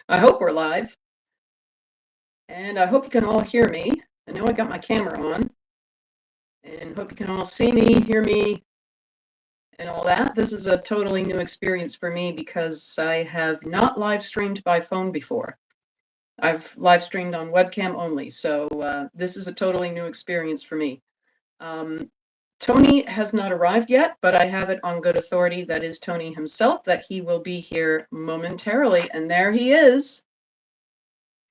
I hope we're live, and I hope you can all hear me. I know I got my camera on, and hope you can all see me, hear me, and all that. This is a totally new experience for me because I have not live streamed by phone before. I've live streamed on webcam only, so this is a totally new experience for me. Um, Tony has not arrived yet, but I have it on good authority that is Tony himself, that he will be here momentarily, and there he is.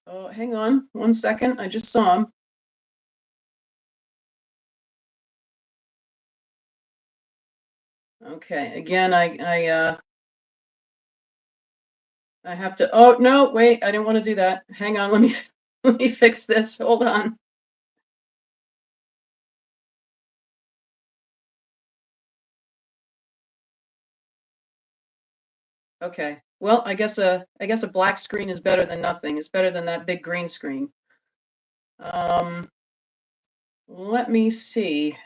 Oh, hang on 1 second. I just saw him. Okay, again, I have to. Oh no, wait! I didn't want to do that. Hang on, let me let me fix this. Hold on. Okay. Well, I guess a black screen is better than nothing. It's better than that big green screen. Um, let me see.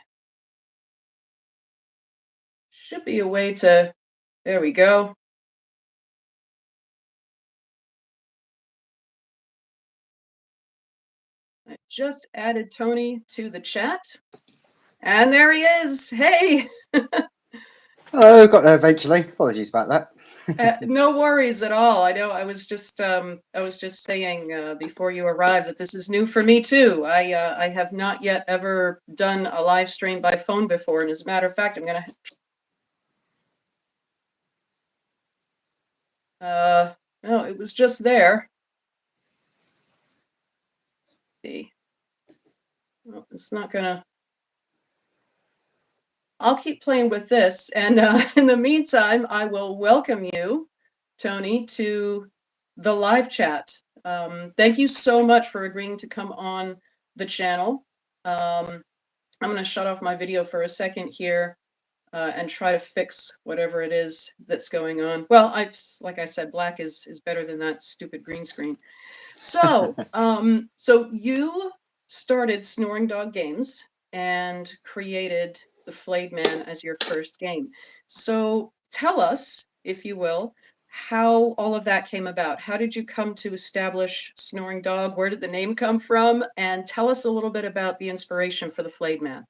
Should be a way to. There we go. I just added Tony to the chat, and there he is. Hey. Hello, got there eventually. Apologies about that. No worries at all. I know I was just saying before you arrived that this is new for me too. I have not yet ever done a live stream by phone before, and as a matter of fact, I'm gonna. No, it was just there. Let's see, well, it's not gonna. I'll keep playing with this, and in the meantime, I will welcome you, Tony, to the live chat. Thank you so much for agreeing to come on the channel. Um, I'm going to shut off my video for a second here and try to fix whatever it is that's going on. Well, like I said, black is better than that stupid green screen. So, so you started Snoring Dog Games and created the Flayed Man as your first game. So tell us, if you will, how all of that came about. How did you come to establish Snoring Dog? Where did the name come from? And tell us a little bit about the inspiration for the Flayed Man.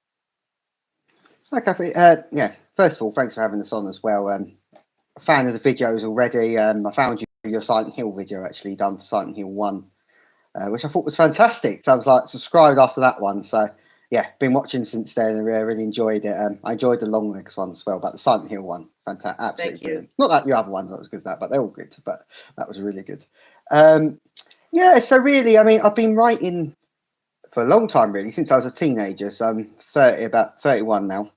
Okay, yeah. First of all, thanks for having us on as well. A fan of the videos already. I found your Silent Hill video actually done for Silent Hill 1, which I thought was fantastic. So I was like subscribed after that one. So yeah, been watching since then and really enjoyed it. I enjoyed the Long Legs one as well, but the Silent Hill one, fantastic, absolutely Thank you. brilliant. Not that the other ones that was good, but they're all good. But that was really good. Um, yeah, so really, I mean, I've been writing for a long time, really, since I was a teenager. So I'm 30, about 31 now.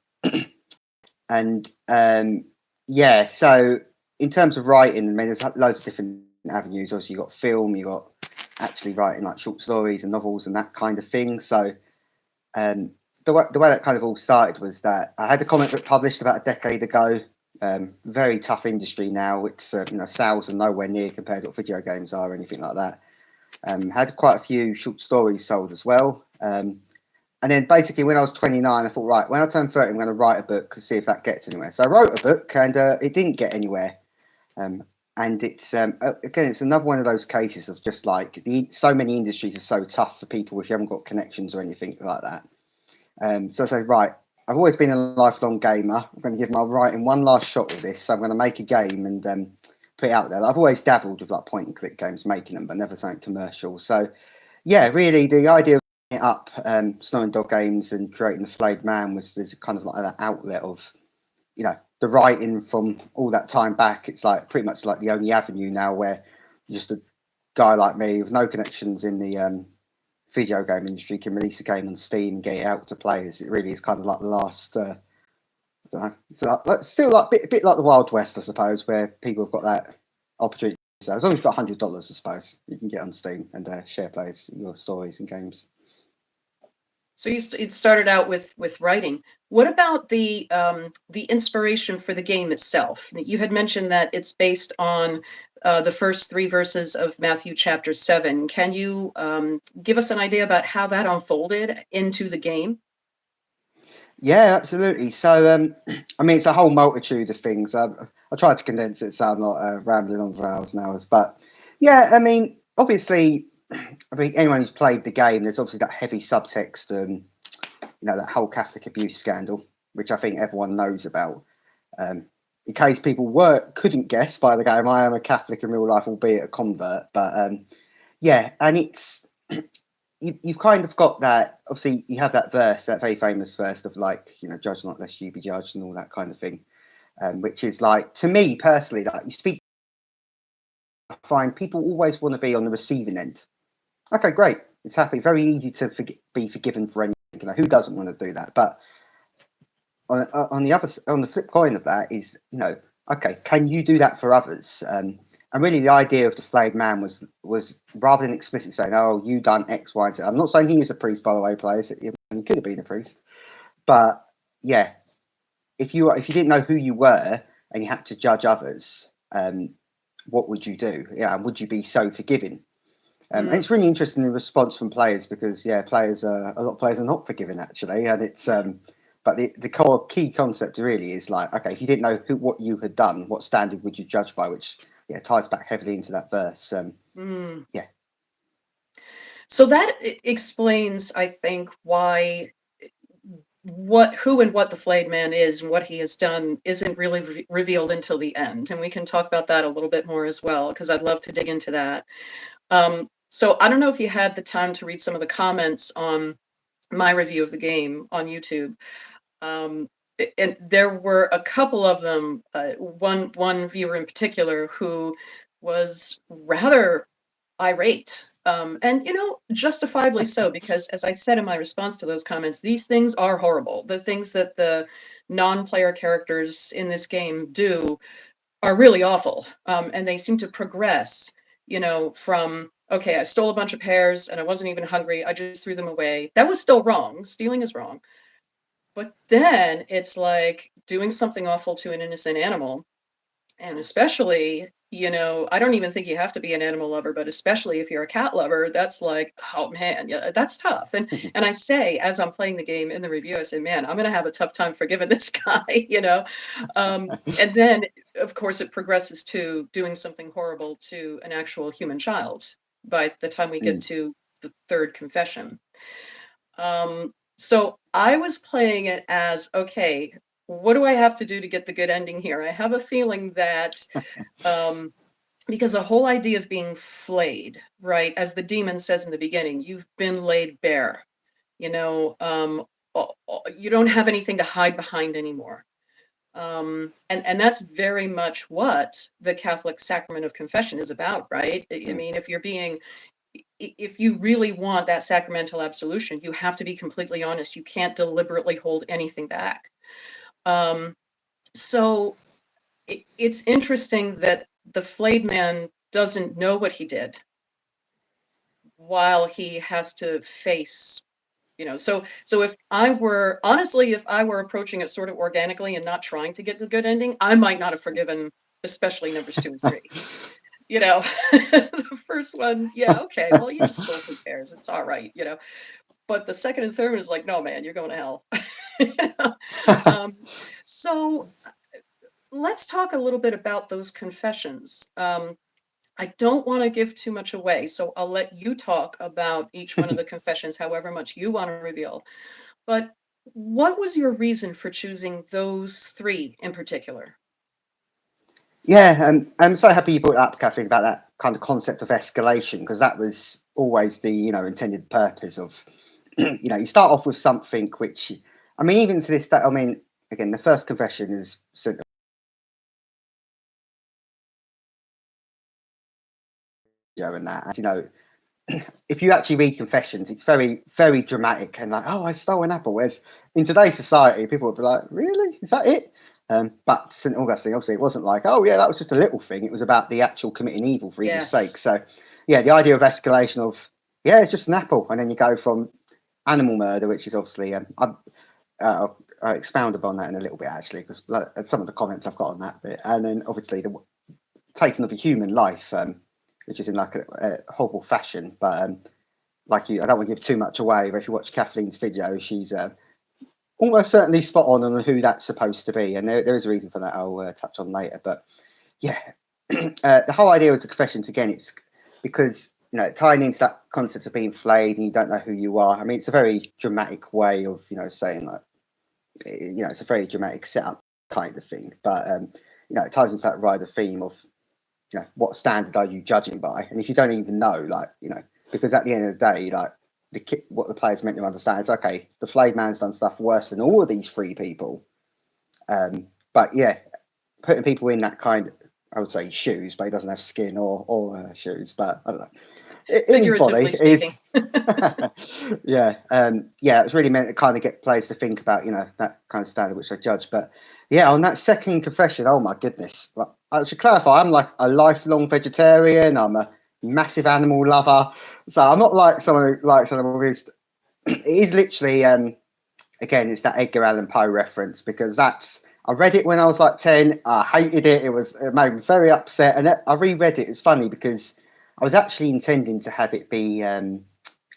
And yeah, so in terms of writing, I mean, there's loads of different avenues. Obviously, you've got film, you've got actually writing like short stories and novels and that kind of thing. So um, the way that kind of all started was that I had a comic book published about a decade ago. Very tough industry now. It's sales are nowhere near compared to what video games are or anything like that. Had quite a few short stories sold as well. And then basically, when I was 29, I thought, right, when I turn 30, I'm going to write a book, see if that gets anywhere. So I wrote a book, and it didn't get anywhere. And it's again, it's another one of those cases of just like so many industries are so tough for people if you haven't got connections or anything like that. So I said, right, I've always been a lifelong gamer. I'm going to give my writing one last shot with this. So I'm going to make a game and put it out there. I've always dabbled with like point and click games, making them, but never something commercial. So yeah, really, the idea of it up Snoring Dog Games and creating the Flayed Man was there's kind of like that outlet of the writing from all that time back. It's like pretty much like the only avenue now where just a guy like me with no connections in the video game industry can release a game on Steam and get it out to players. It really is kind of like the last. It's still like a bit like the Wild West, I suppose, where people have got that opportunity. So as long as you've got $100, I suppose you can get on Steam and share players your stories and games. So it started out with writing. What about the inspiration for the game itself? You had mentioned that it's based on the first three verses of Matthew chapter 7. Can you give us an idea about how that unfolded into the game? Yeah, absolutely. So, I mean, it's a whole multitude of things. I tried to condense it so I'm not rambling on for hours and hours. But Yeah, I mean, obviously, I mean, anyone who's played the game, there's obviously that heavy subtext, that whole Catholic abuse scandal, which I think everyone knows about. Um, in case people couldn't guess by the game, I am a Catholic in real life, albeit a convert. But yeah, and it's you've kind of got that. Obviously, you have that verse, that very famous verse of like, judge not lest you be judged, and all that kind of thing, which is like, to me personally, like you speak, I find people always want to be on the receiving end. Okay, great, it's happy, very easy to be forgiven for anything. Who doesn't want to do that? But on the flip coin of that is, okay, can you do that for others? And really, the idea of the Flayed Man was rather than explicitly saying, "Oh, you done X, Y, Z." I'm not saying he is a priest, by the way, players. He could have been a priest, but yeah, if you didn't know who you were and you had to judge others, what would you do? Yeah, and would you be so forgiving? And it's really interesting the response from players because a lot of players are not forgiving actually, and it's but the core key concept really is like, okay, if you didn't know what you had done, what standard would you judge by? Which ties back heavily into that verse. Yeah. So that explains, I think, why who and what the Flayed Man is and what he has done isn't really revealed until the end, and we can talk about that a little bit more as well because I'd love to dig into that. So I don't know if you had the time to read some of the comments on my review of the game on YouTube. Um, and there were a couple of them. One viewer in particular who was rather irate, and justifiably so, because as I said in my response to those comments, these things are horrible. The things that the non-player characters in this game do are really awful, and they seem to progress. From okay, I stole a bunch of pears and I wasn't even hungry. I just threw them away. That was still wrong. Stealing is wrong. But then it's like doing something awful to an innocent animal. And especially, I don't even think you have to be an animal lover, but especially if you're a cat lover, that's like, oh man, yeah, that's tough. And I say, as I'm playing the game in the review, I say, man, I'm gonna have a tough time forgiving this guy. And then of course it progresses to doing something horrible to an actual human child by the time we get to the third confession. So I was playing it as, okay, what do I have to do to get the good ending here? I have a feeling that because the whole idea of being flayed, right, as the demon says in the beginning, you've been laid bare. You don't have anything to hide behind anymore. And that's very much what the Catholic sacrament of confession is about, right? I mean, if you really want that sacramental absolution, you have to be completely honest. You can't deliberately hold anything back. So it's interesting that the Flayed Man doesn't know what he did while he has to face. So if I were approaching it sort of organically and not trying to get the good ending, I might not have forgiven, especially numbers 2 and 3. The first one, yeah, okay, well, you just stole some pears. It's all right. But the second and third one is like, no, man, you're going to hell. You know? So let's talk a little bit about those confessions. I don't want to give too much away, so I'll let you talk about each one of the confessions, however much you want to reveal. But what was your reason for choosing those three in particular? Yeah, I'm so happy you brought up, Kathleen, about that kind of concept of escalation, because that was always the intended purpose of you start off with something which, I mean, even to this day, I mean, again, the first confession is and that, and if you actually read confessions, it's very, very dramatic and like, oh, I stole an apple. Whereas in today's society, people would be like, really? Is that it? But St. Augustine, obviously, it wasn't like, oh, yeah, that was just a little thing. It was about the actual committing evil for evil's sake. Yes. So, yeah, the idea of escalation of, yeah, it's just an apple. And then you go from animal murder, which is obviously, I expound upon that in a little bit, actually, because some of the comments I've got on that bit. And then obviously the taking of a human life, which is in like a horrible fashion. But like you, I don't want to give too much away, but if you watch Kathleen's video, she's almost certainly spot on who that's supposed to be, and there is a reason for that I'll touch on later. But yeah, the whole idea with the confessions, again, because tying into that concept of being flayed and you don't know who you are. I mean, it's a very dramatic way of saying like it's a very dramatic setup kind of thing, but it ties into that rider theme of what standard are you judging by, and if you don't even know, like because at the end of the day, like what the player's meant to understand is okay, the flayed man's done stuff worse than all of these three people, but yeah, putting people in that kind of, I would say shoes, but he doesn't have skin or shoes, but I don't know. In his body Figuratively is speaking. yeah, it's really meant to kind of get players to think about that kind of standard which they judge. But yeah, on that second confession, oh my goodness, well, I should clarify, I'm like a lifelong vegetarian. I'm a massive animal lover, so I'm not like someone who likes animals. It is literally again, it's that Edgar Allan Poe reference, because I read it when I was like 10. I hated it. It made me very upset, and I reread it. It's funny because I was actually intending to have it be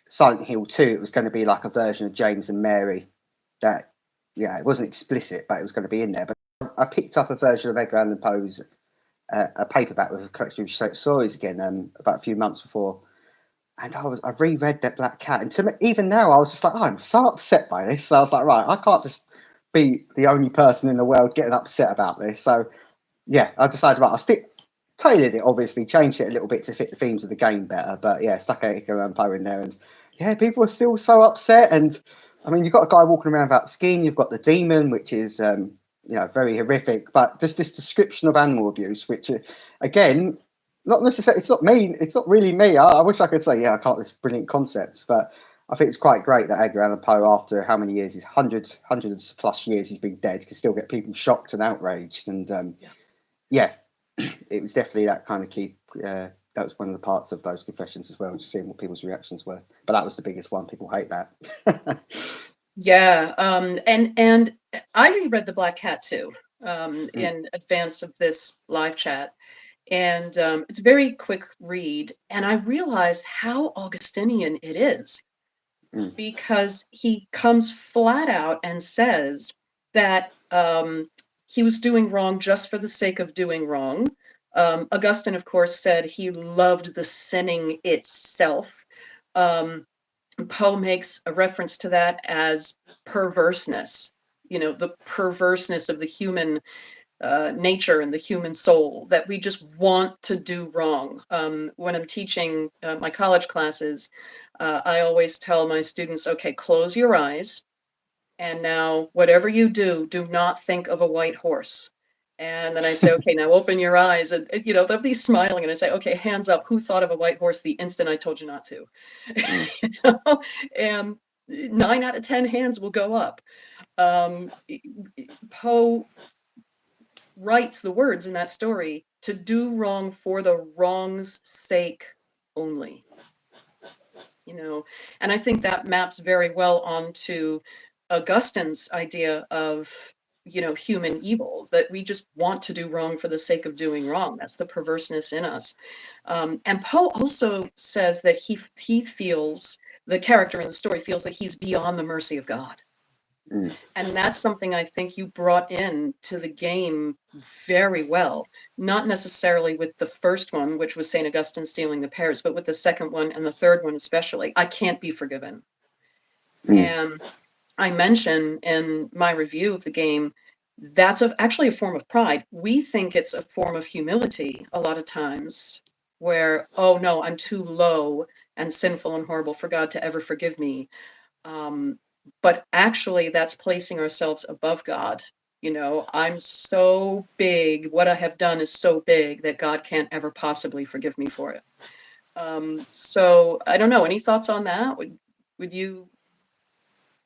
Silent Hill 2. It was going to be like a version of James and Mary. That it wasn't explicit, but it was going to be in there. But I picked up a version of Edgar Allan Poe's a paperback with a collection of short stories again about a few months before, and I reread that Black Cat, and to me, even now I was just like, oh, I'm so upset by this. So I was like, right, I can't just be the only person in the world getting upset about this. So yeah, I decided, right, tailored it, obviously changed it a little bit to fit the themes of the game better, but yeah, stuck Edgar Allan Poe in there, and yeah, people are still so upset. And I mean, you've got a guy walking around without skin, you've got the demon, which is very horrific, but just this description of animal abuse, which again, not necessarily, it's not me, it's not really me. I wish I could say, yeah, I can't, this brilliant concepts, but I think it's quite great that Edgar Allan Poe, after how many years, he's hundreds plus years he's been dead, can still get people shocked and outraged. And yeah, it was definitely that kind of key. That was one of the parts of those confessions as well, just seeing what people's reactions were. But that was the biggest one. People hate that. Yeah, and I reread The Black Cat too, Mm, in advance of this live chat, and it's a very quick read, and I realized how Augustinian it is, mm, because he comes flat out and says that he was doing wrong just for the sake of doing wrong. Augustine, of course, said he loved the sinning itself. Um, Poe makes a reference to that as perverseness, the perverseness of the human nature and the human soul, that we just want to do wrong. When I'm teaching my college classes, I always tell my students, okay, close your eyes. And now, whatever you do, do not think of a white horse. And then I say, okay, now open your eyes. And, they'll be smiling. And I say, okay, hands up. Who thought of a white horse the instant I told you not to? mm, You know? And 9 out of 10 hands will go up. Poe writes the words in that story to do wrong for the wrong's sake only. And I think that maps very well onto Augustine's idea of human evil, that we just want to do wrong for the sake of doing wrong. That's the perverseness in us. And Poe also says that he feels, the character in the story feels that he's beyond the mercy of God. mm. And that's something I think you brought in to the game very well. Not necessarily with the first one, which was St. Augustine stealing the pears, but with the second one and the third one especially. I can't be forgiven. Mm. And I mention in my review of the game, that's actually a form of pride. We think it's a form of humility a lot of times, where, oh no, I'm too low and sinful and horrible for God to ever forgive me. Um, but actually, that's placing ourselves above God. I'm so big. What I have done is so big that God can't ever possibly forgive me for it. So I don't know. Any thoughts on that? Would you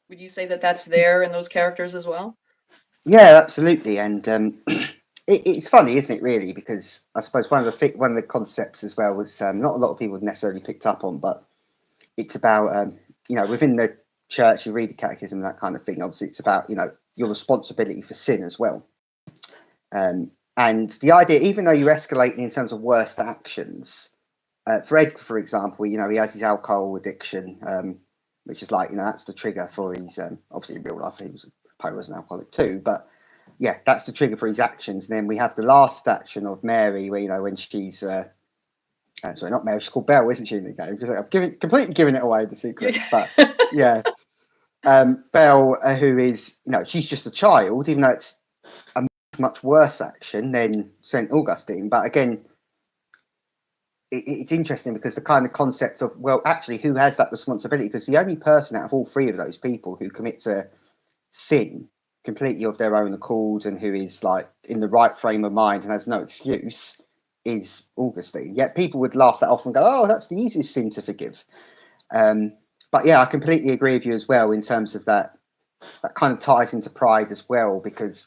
would you say that that's there in those characters as well? Yeah, absolutely. And it's funny, isn't it? Really, because I suppose one of the concepts as well was not a lot of people necessarily picked up on, but it's about within the church, you read the catechism and that kind of thing. Obviously, it's about your responsibility for sin as well. And the idea, even though you're escalating in terms of worst actions, for Edgar, for example, he has his alcohol addiction, which is like, that's the trigger for his, obviously in real life, Poe was an alcoholic too, but yeah, that's the trigger for his actions. And then we have the last action of Mary, where, when she's Sorry, not Mary. She's called Belle, isn't she, in the game? Because I've completely given it away, the secret. But yeah, Belle, who is she's just a child, even though it's a much worse action than Saint Augustine. But again, it's interesting because the kind of concept of, well, actually, who has that responsibility? Because the only person out of all three of those people who commits a sin completely of their own accord and who is like in the right frame of mind and has no excuse is Augustine. Yet people would laugh that off and go, "Oh, that's the easiest sin to forgive." Um, but yeah, I completely agree with you as well in terms of that. That kind of ties into pride as well because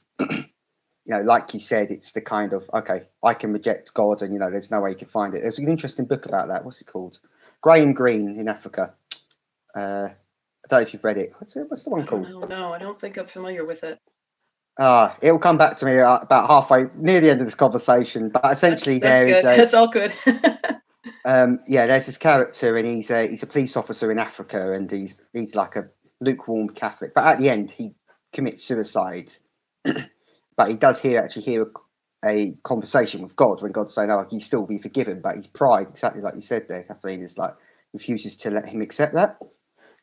like you said, it's the kind of, okay, I can reject God, and there's no way you can find it. There's an interesting book about that. What's it called? Graham Greene in Africa. I don't know if you've read it. What's the one called? No, I don't think I'm familiar with it. It'll come back to me about halfway near the end of this conversation. But essentially, That's there is good. That's all good. there's this character, and he's a police officer in Africa, and he's like a lukewarm Catholic. But at the end, he commits suicide. But he does hear a conversation with God when God's saying, "Oh, you still be forgiven." But his pride, exactly like you said there, Kathleen, is like refuses to let him accept that.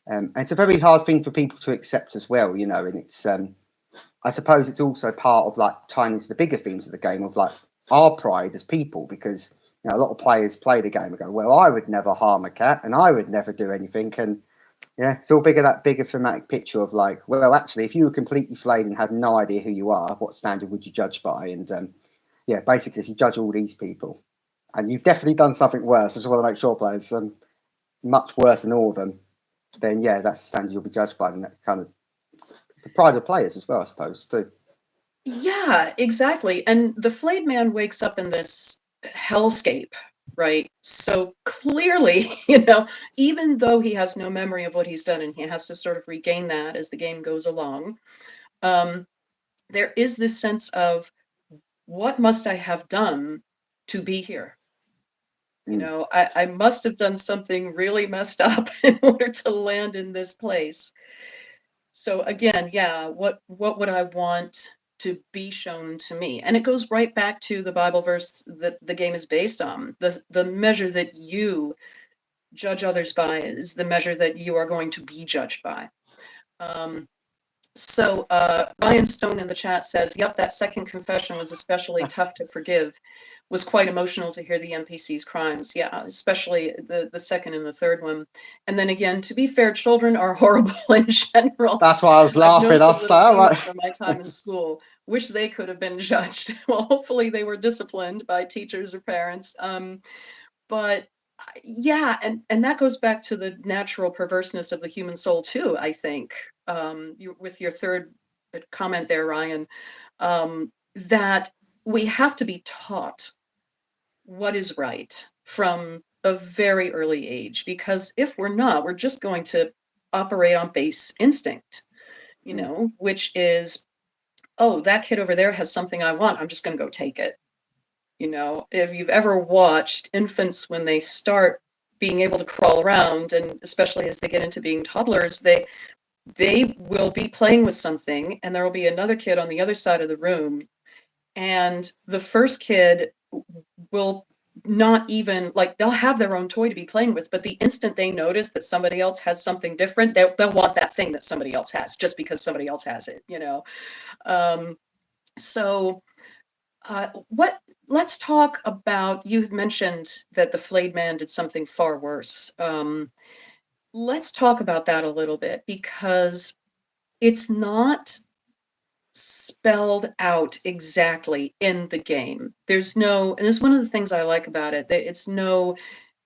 And it's a very hard thing for people to accept as well, and it's I suppose it's also part of like tying into the bigger themes of the game of like our pride as people, because a lot of players play the game and go, "Well, I would never harm a cat, and I would never do anything," and yeah, it's all that bigger thematic picture of like, well, actually, if you were completely flayed and had no idea who you are, what standard would you judge by? And yeah, basically, if you judge all these people, and you've definitely done something worse, I just want to make sure, players, much worse than all of them, then yeah, that's the standard you'll be judged by, and that kind of the pride of players as well, I suppose, too. Yeah, exactly. And the Flayed Man wakes up in this hellscape, right? So clearly, even though he has no memory of what he's done and he has to sort of regain that as the game goes along, um, there is this sense of what must I have done to be here? Mm. I must have done something really messed up in order to land in this place. So again, yeah, what would I want to be shown to me? And it goes right back to the Bible verse that the game is based on. The measure that you judge others by is the measure that you are going to be judged by. So Ryan Stone in the chat says, "Yep, that second confession was especially tough to forgive. Was quite emotional to hear the NPC's crimes. Yeah, especially the second and the third one. And then again, to be fair, children are horrible in general. That's why I was I've known laughing. I some was little like, all demons right. from my time in school. Wish they could have been judged. Well, hopefully they were disciplined by teachers or parents. But yeah, and that goes back to the natural perverseness of the human soul too, I think. With your third comment there, Ryan, that we have to be taught what is right from a very early age, because if we're not, we're just going to operate on base instinct, Mm. which is, oh, that kid over there has something I want, I'm just going to go take it. If you've ever watched infants when they start being able to crawl around, and especially as they get into being toddlers, they will be playing with something, and there will be another kid on the other side of the room, and the first kid will not even like, they'll have their own toy to be playing with, but the instant they notice that somebody else has something different, they'll want that thing that somebody else has just because somebody else has it. So what let's talk about, you mentioned that the Flayed Man did something far worse. Let's talk about that a little bit, because it's not spelled out exactly in the game. There's no, and this is one of the things I like about it, that it's no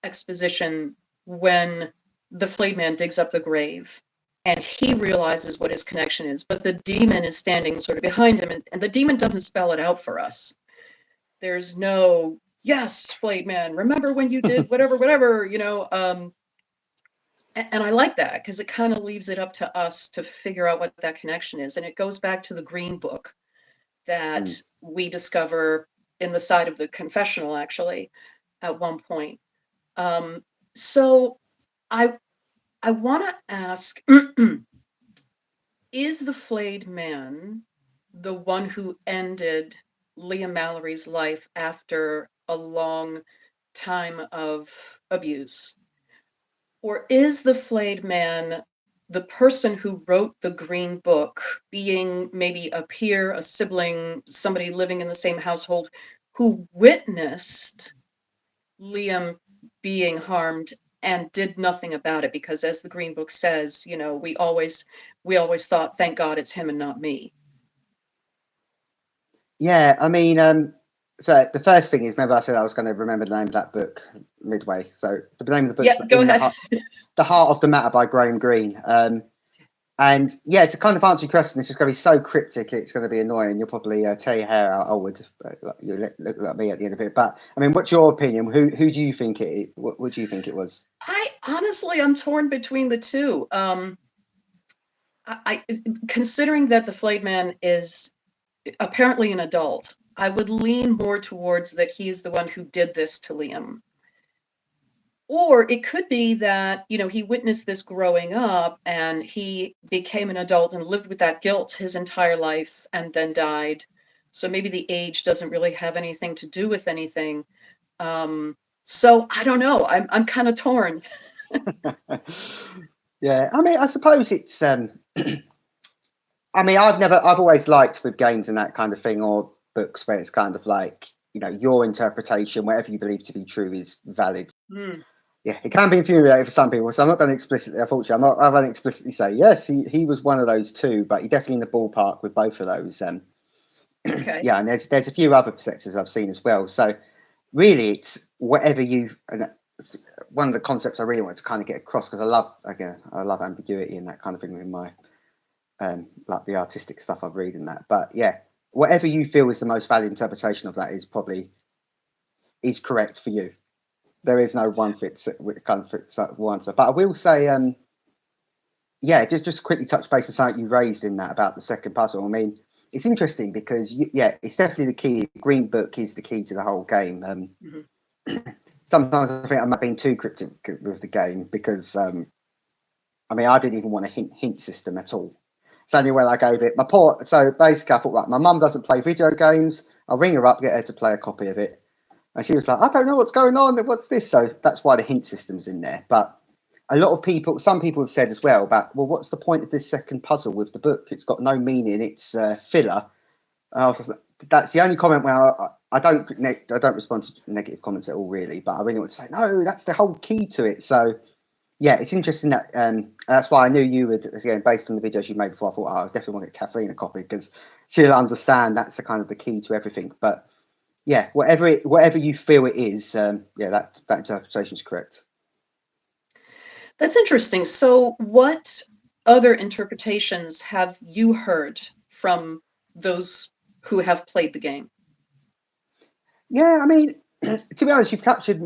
exposition when the Flayed Man digs up the grave and he realizes what his connection is, but the demon is standing sort of behind him, and the demon doesn't spell it out for us. There's no, yes, Flayed Man, remember when you did whatever, whatever. And I like that because it kind of leaves it up to us to figure out what that connection is. And it goes back to the Green Book Mm. that we discover in the side of the confessional, actually, at one point. So I I want to ask, is the Flayed Man the one who ended Liam Mallory's life after a long time of abuse? Or is the flayed man the person who wrote the Green Book, being maybe a peer, a sibling, somebody living in the same household, who witnessed Liam being harmed and did nothing about it? Because as the Green Book says, we always thought, thank God it's him and not me. Yeah, I mean, so the first thing is, remember I said I was going to remember the name of that book midway. So the name of the book's Yeah, go ahead. The Heart of the Matter by Graham Greene. And yeah, to kind of answer your question, it's just going to be so cryptic, it's going to be annoying. You'll probably tear your hair out. I would. You look like me at the end of it. But I mean, what's your opinion? Who do you think it? What do you think it was? I'm torn between the two. Considering that the flayed man is apparently an adult, I would lean more towards that he is the one who did this to Liam. Or it could be that, he witnessed this growing up and he became an adult and lived with that guilt his entire life and then died. So maybe the age doesn't really have anything to do with anything. So I don't know. I'm kind of torn. Yeah, I mean, I suppose it's. I mean, I've always liked with games and that kind of thing, or books where it's kind of like, your interpretation, whatever you believe to be true, is valid. Hmm. Yeah, it can be infuriating for some people. So I'm not going to explicitly, unfortunately, I won't explicitly say yes. He was one of those too, but he definitely in the ballpark with both of those. Okay. Yeah, and there's a few other perspectives I've seen as well. So really, it's whatever you. And one of the concepts I really want to kind of get across, because I love ambiguity and that kind of thing in my like the artistic stuff I've read and that. But yeah, whatever you feel is the most valid interpretation of that is correct for you. There is no one fits kind of fits one answer. But I will say, yeah, just quickly touch base on something you raised in that about the second puzzle. I mean, it's interesting because yeah, it's definitely the key. Green Book is the key to the whole game. Mhm. Sometimes I think I might have been too cryptic with the game because I mean I didn't even want a hint system at all. It's only when I gave it so basically I thought, right, my mum doesn't play video games. I'll ring her up, get her to play a copy of it. And she was like, I don't know what's going on. What's this? So that's why the hint system's in there. But some people have said as well about, well, what's the point of this second puzzle with the book? It's got no meaning. It's filler. And I was like, that's the only comment where I don't respond to negative comments at all, really. But I really want to say, no, that's the whole key to it. So yeah, it's interesting that that's why I knew you would, again, based on the videos you made before. I thought, I definitely want to get Kathleen a copy because she'll understand that's the kind of the key to everything. But yeah, whatever you feel it is, yeah, that interpretation is correct. That's interesting. So, what other interpretations have you heard from those who have played the game? Yeah, I mean, to be honest, you've captured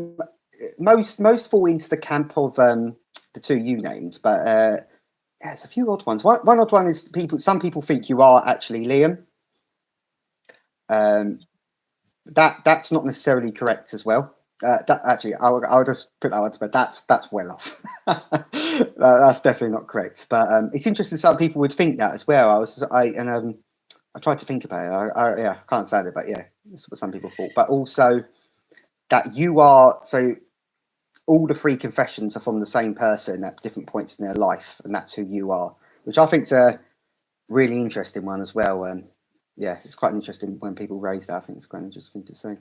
most fall into the camp of the two you named, but yeah, there's a few odd ones. One odd one is some people think you are actually Liam. Um, that's not necessarily correct as well. That actually, I'll just put that one to bed. That's well off. That's definitely not correct. But it's interesting. Some people would think that as well. I tried to think about it. Yeah, I can't say it, but yeah, that's what some people thought. But also that you are so all the three confessions are from the same person at different points in their life, and that's who you are, which I think is a really interesting one as well. Yeah, it's quite interesting when people raise that. I think it's quite an interesting thing to see.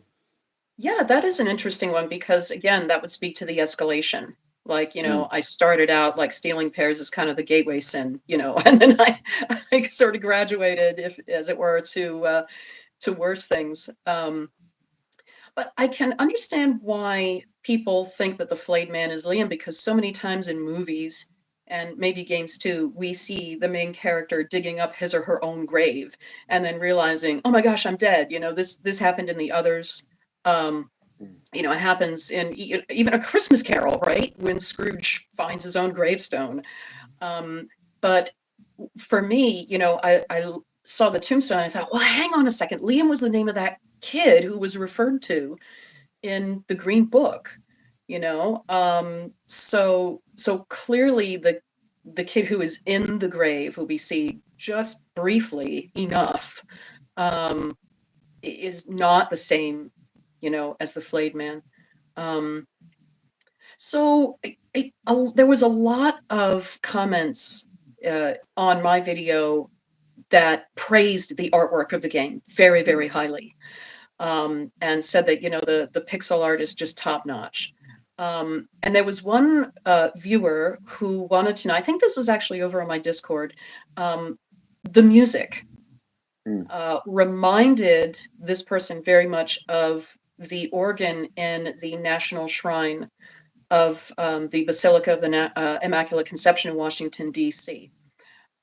Yeah, that is an interesting one because, again, that would speak to the escalation. Like, Mm. I started out like stealing pears is kind of the gateway sin, and then I sort of graduated, if as it were, to worse things. But I can understand why people think that the flayed man is Liam, because so many times in movies and maybe games too, we see the main character digging up his or her own grave and then realizing, oh my gosh, I'm dead. This happened in the others. Um, Mm. it happens in even A Christmas Carol, right? When Scrooge finds his own gravestone. Um, but for me, I saw the tombstone and I thought, well, hang on a second. Liam was the name of that kid who was referred to in the Green Book, so clearly the kid who is in the grave, who we see just briefly enough, um, is not the same, as the flayed man. Um, so there was a lot of comments on my video that praised the artwork of the game very, very highly, and said that, you know, the pixel art is just top notch. And there was one viewer who wanted to know, I think this was actually over on my Discord, the music Mm. reminded this person very much of the organ in the National Shrine of the Basilica of the Immaculate Conception in Washington, D.C.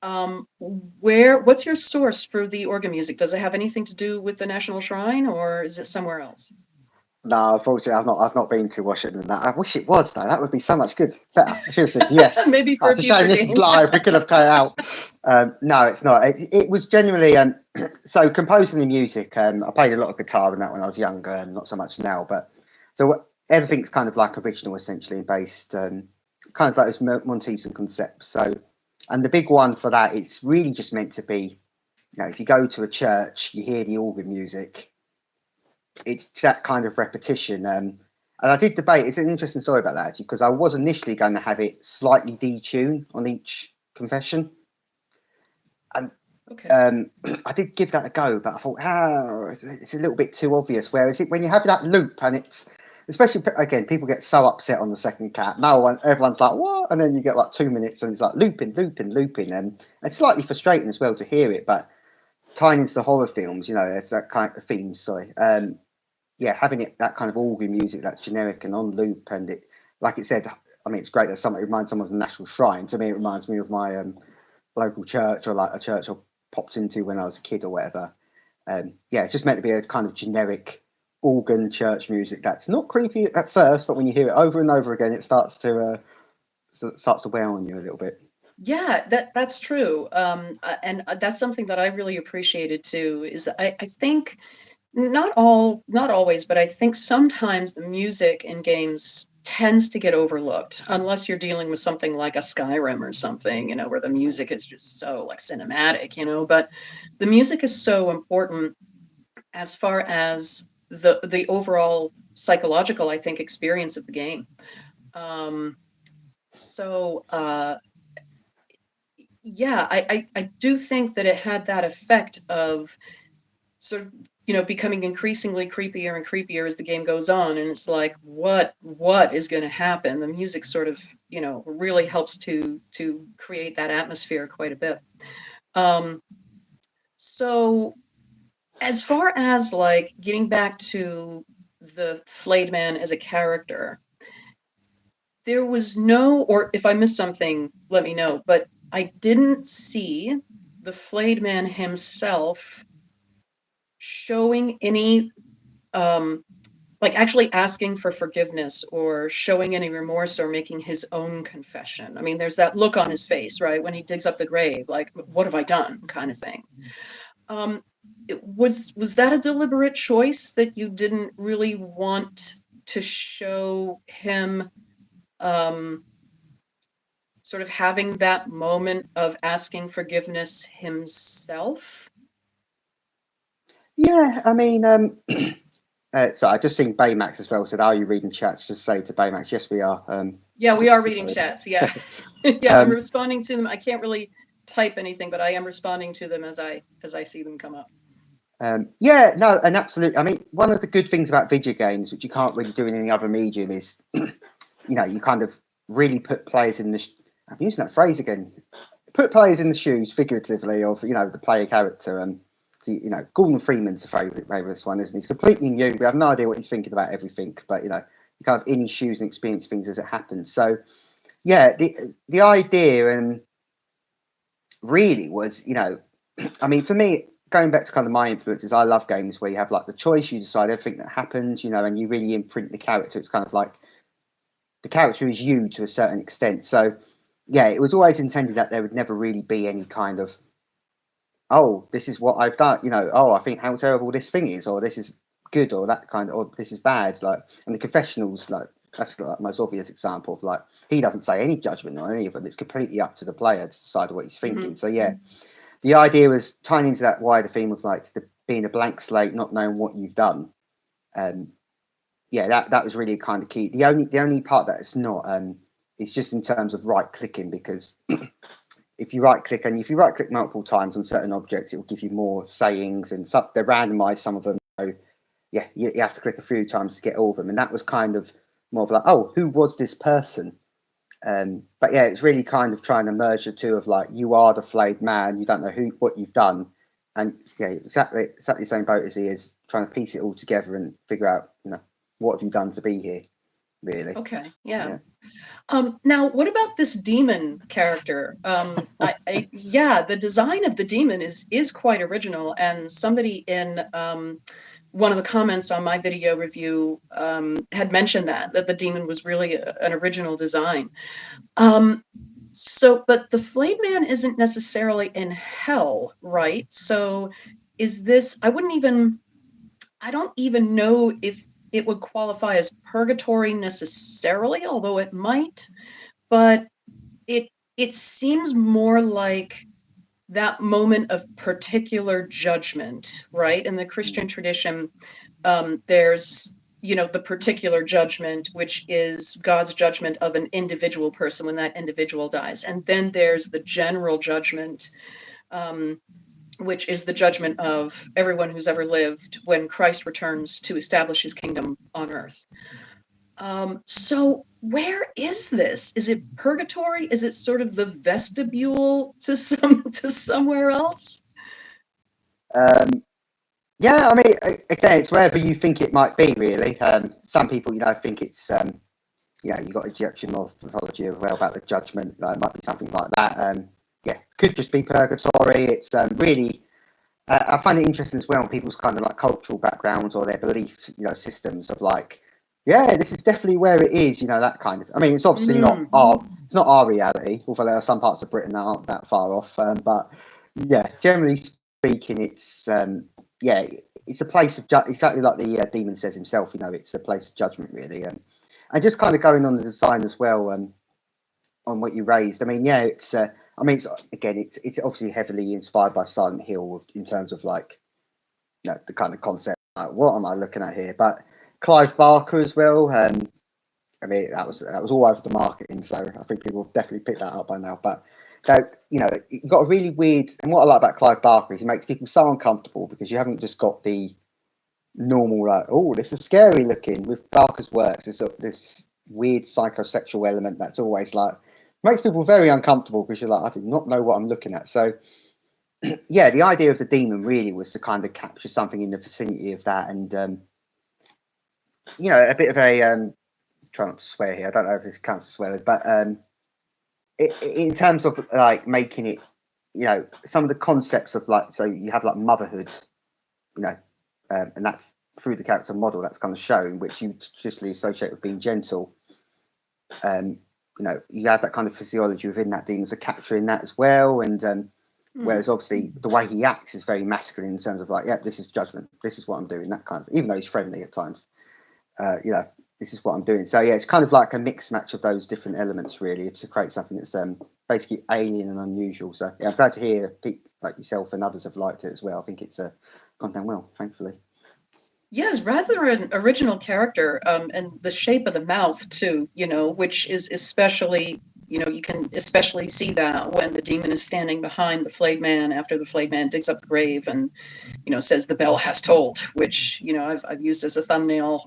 What's your source for the organ music? Does it have anything to do with the National Shrine, or is it somewhere else? No, unfortunately, I've not been to Washington. That I wish it was though. That would be so much good. Better. I should have said yes. Maybe Oh, for a it's a shame future this is game. live. We could have cut it out. No, it's not. It was genuinely so composing the music. I played a lot of guitar in that when I was younger, and not so much now. But so everything's kind of like original, essentially based, kind of like those Montesian concepts. So, and the big one for that, it's really just meant to be. You know, if you go to a church, you hear the organ music, it's that kind of repetition. And I did debate. It's an interesting story about that actually, because I was initially going to have it slightly detuned on each confession, and Okay. I did give that a go, but I thought, it's a little bit too obvious. Whereas when you have that loop, and it's especially again, people get so upset on the second cat. No one, everyone's like, what? And then you get like 2 minutes, and it's like looping, looping, looping, and it's slightly frustrating as well to hear it. But tying into the horror films, you know, it's that kind of theme. Sorry. Yeah, having it that kind of organ music that's generic and on loop, and it, like it said, I mean, it's great that somebody reminds someone of the National Shrine. To me, it reminds me of my local church, or like a church I popped into when I was a kid or whatever. Yeah, it's just meant to be a kind of generic organ church music that's not creepy at first, but when you hear it over and over again, it starts to wear on you a little bit. Yeah, that's true. And that's something that I really appreciated too, is that I think not always, but I think sometimes the music in games tends to get overlooked unless you're dealing with something like a Skyrim or something, you know, where the music is just so like cinematic, you know, but the music is so important as far as the overall psychological, I think, experience of the game. Um, so yeah, I do think that it had that effect of sort of, you know, becoming increasingly creepier and creepier as the game goes on, and it's like, what is going to happen? The music sort of, you know, really helps to create that atmosphere quite a bit. Um, so as far as like getting back to the Flayed Man as a character, there was no, or if I missed something, let me know, but I didn't see the Flayed Man himself showing any um like actually asking for forgiveness or showing any remorse or making his own confession. I mean, there's that look on his face, right, when he digs up the grave, like, what have I done, kind of thing. Um, was that a deliberate choice that you didn't really want to show him um, sort of having that moment of asking forgiveness himself? Yeah, I mean, so I just seen Baymax as well. Said, "Are you reading chats?" Just say to Baymax, "Yes, we are." Yeah, we are Good reading for chats. Yeah. him. Yeah, I'm responding to them. I can't really type anything, but I am responding to them as I see them come up. Yeah, no, and absolutely. I mean, one of the good things about video games, which you can't really do in any other medium, is you know, you kind of really put players in the. I'm using that phrase again. Put players in the shoes, figuratively, of you know the player character. And so, you know, Gordon Freeman's a favourite one, isn't he? He's completely new. We have no idea what he's thinking about everything, but you know, you kind of in his shoes and experience things as it happens. So yeah, the idea and really was, you know, I mean, for me, going back to kind of my influences, I love games where you have like the choice, you decide everything that happens, you know, and you really imprint the character. It's kind of like the character is you to a certain extent. So, yeah, it was always intended that there would never really be any kind of, oh, this is what I've done, you know, oh, I think how terrible this thing is, or this is good, or that kind of, or this is bad. Like, and the confessionals, like, that's like the most obvious example of like, he doesn't say any judgment on any of them. It's completely up to the player to decide what he's thinking. Hmm. So, yeah, the idea was tying into that wider theme of like being a blank slate, not knowing what you've done. Um, yeah, that was really kind of key. The only part that's not is just in terms of right clicking, because if you right click multiple times on certain objects, it will give you more sayings and stuff. They're randomized, some of them. So yeah, you have to click a few times to get all of them, and that was kind of more of like, oh, who was this person? But yeah, it's really kind of trying to merge the two of like, you are the flayed man, you don't know what you've done, and yeah, exactly the same boat as he is, trying to piece it all together and figure out, what have you done to be here, really. Okay, yeah. Yeah. Now, what about this demon character? Yeah, the design of the demon is quite original, and somebody in one of the comments on my video review had mentioned that the demon was really an original design. But the Flayed Man isn't necessarily in hell, right? So is this, I don't even know if it would qualify as purgatory necessarily, although it might, but it seems more like that moment of particular judgment, right? In the Christian tradition, there's the particular judgment, which is God's judgment of an individual person when that individual dies, and then there's the general judgment, which is the judgment of everyone who's ever lived when Christ returns to establish his kingdom on earth. So where is this? Is it purgatory? Is it sort of the vestibule to somewhere else? Um, yeah, I mean, again, it's wherever you think it might be, really. Some people, think it's, you've got Egyptian mythology as well about the judgment. It might be something like that. Yeah, could just be purgatory. It's really, I find it interesting as well in people's kind of like cultural backgrounds or their belief, systems of like, yeah, this is definitely where it is, that kind of. I mean, it's obviously it's not our reality, although there are some parts of Britain that aren't that far off. But yeah, generally speaking, yeah, it's a place of exactly like the demon says himself. It's a place of judgment, really. And just kind of going on the design as well. On what you raised, I mean, yeah, it's. I mean, it's obviously heavily inspired by Silent Hill in terms of like, the kind of concept. Like, what am I looking at here? But Clive Barker as well. I mean, that was all over the marketing, so I think people have definitely picked that up by now. But you've got a really weird. And what I like about Clive Barker is he makes people so uncomfortable because you haven't just got the normal like, oh, this is scary looking. With Barker's works, there's this weird psychosexual element that's always like makes people very uncomfortable because you're like, I do not know what I'm looking at. So yeah, the idea of the demon really was to kind of capture something in the vicinity of that, and a bit of a try not to swear here. I don't know if this counts as swearing, but in terms of like making it, some of the concepts of like, so you have like motherhood, and that's through the character model that's kind of shown, which you traditionally associate with being gentle. You have that kind of physiology within that demon, so capturing that as well, and whereas obviously the way he acts is very masculine in terms of like, yeah, this is judgment, this is what I'm doing, that kind of, even though he's friendly at times, this is what I'm doing. So yeah, it's kind of like a mixed match of those different elements really to create something that's basically alien and unusual. So yeah, I'm glad to hear people like yourself and others have liked it as well. I think it's gone down well, thankfully. Yes, rather an original character, and the shape of the mouth too, which is especially, you can especially see that when the demon is standing behind the flayed man after the flayed man digs up the grave and, says the bell has tolled, which, I've used as a thumbnail,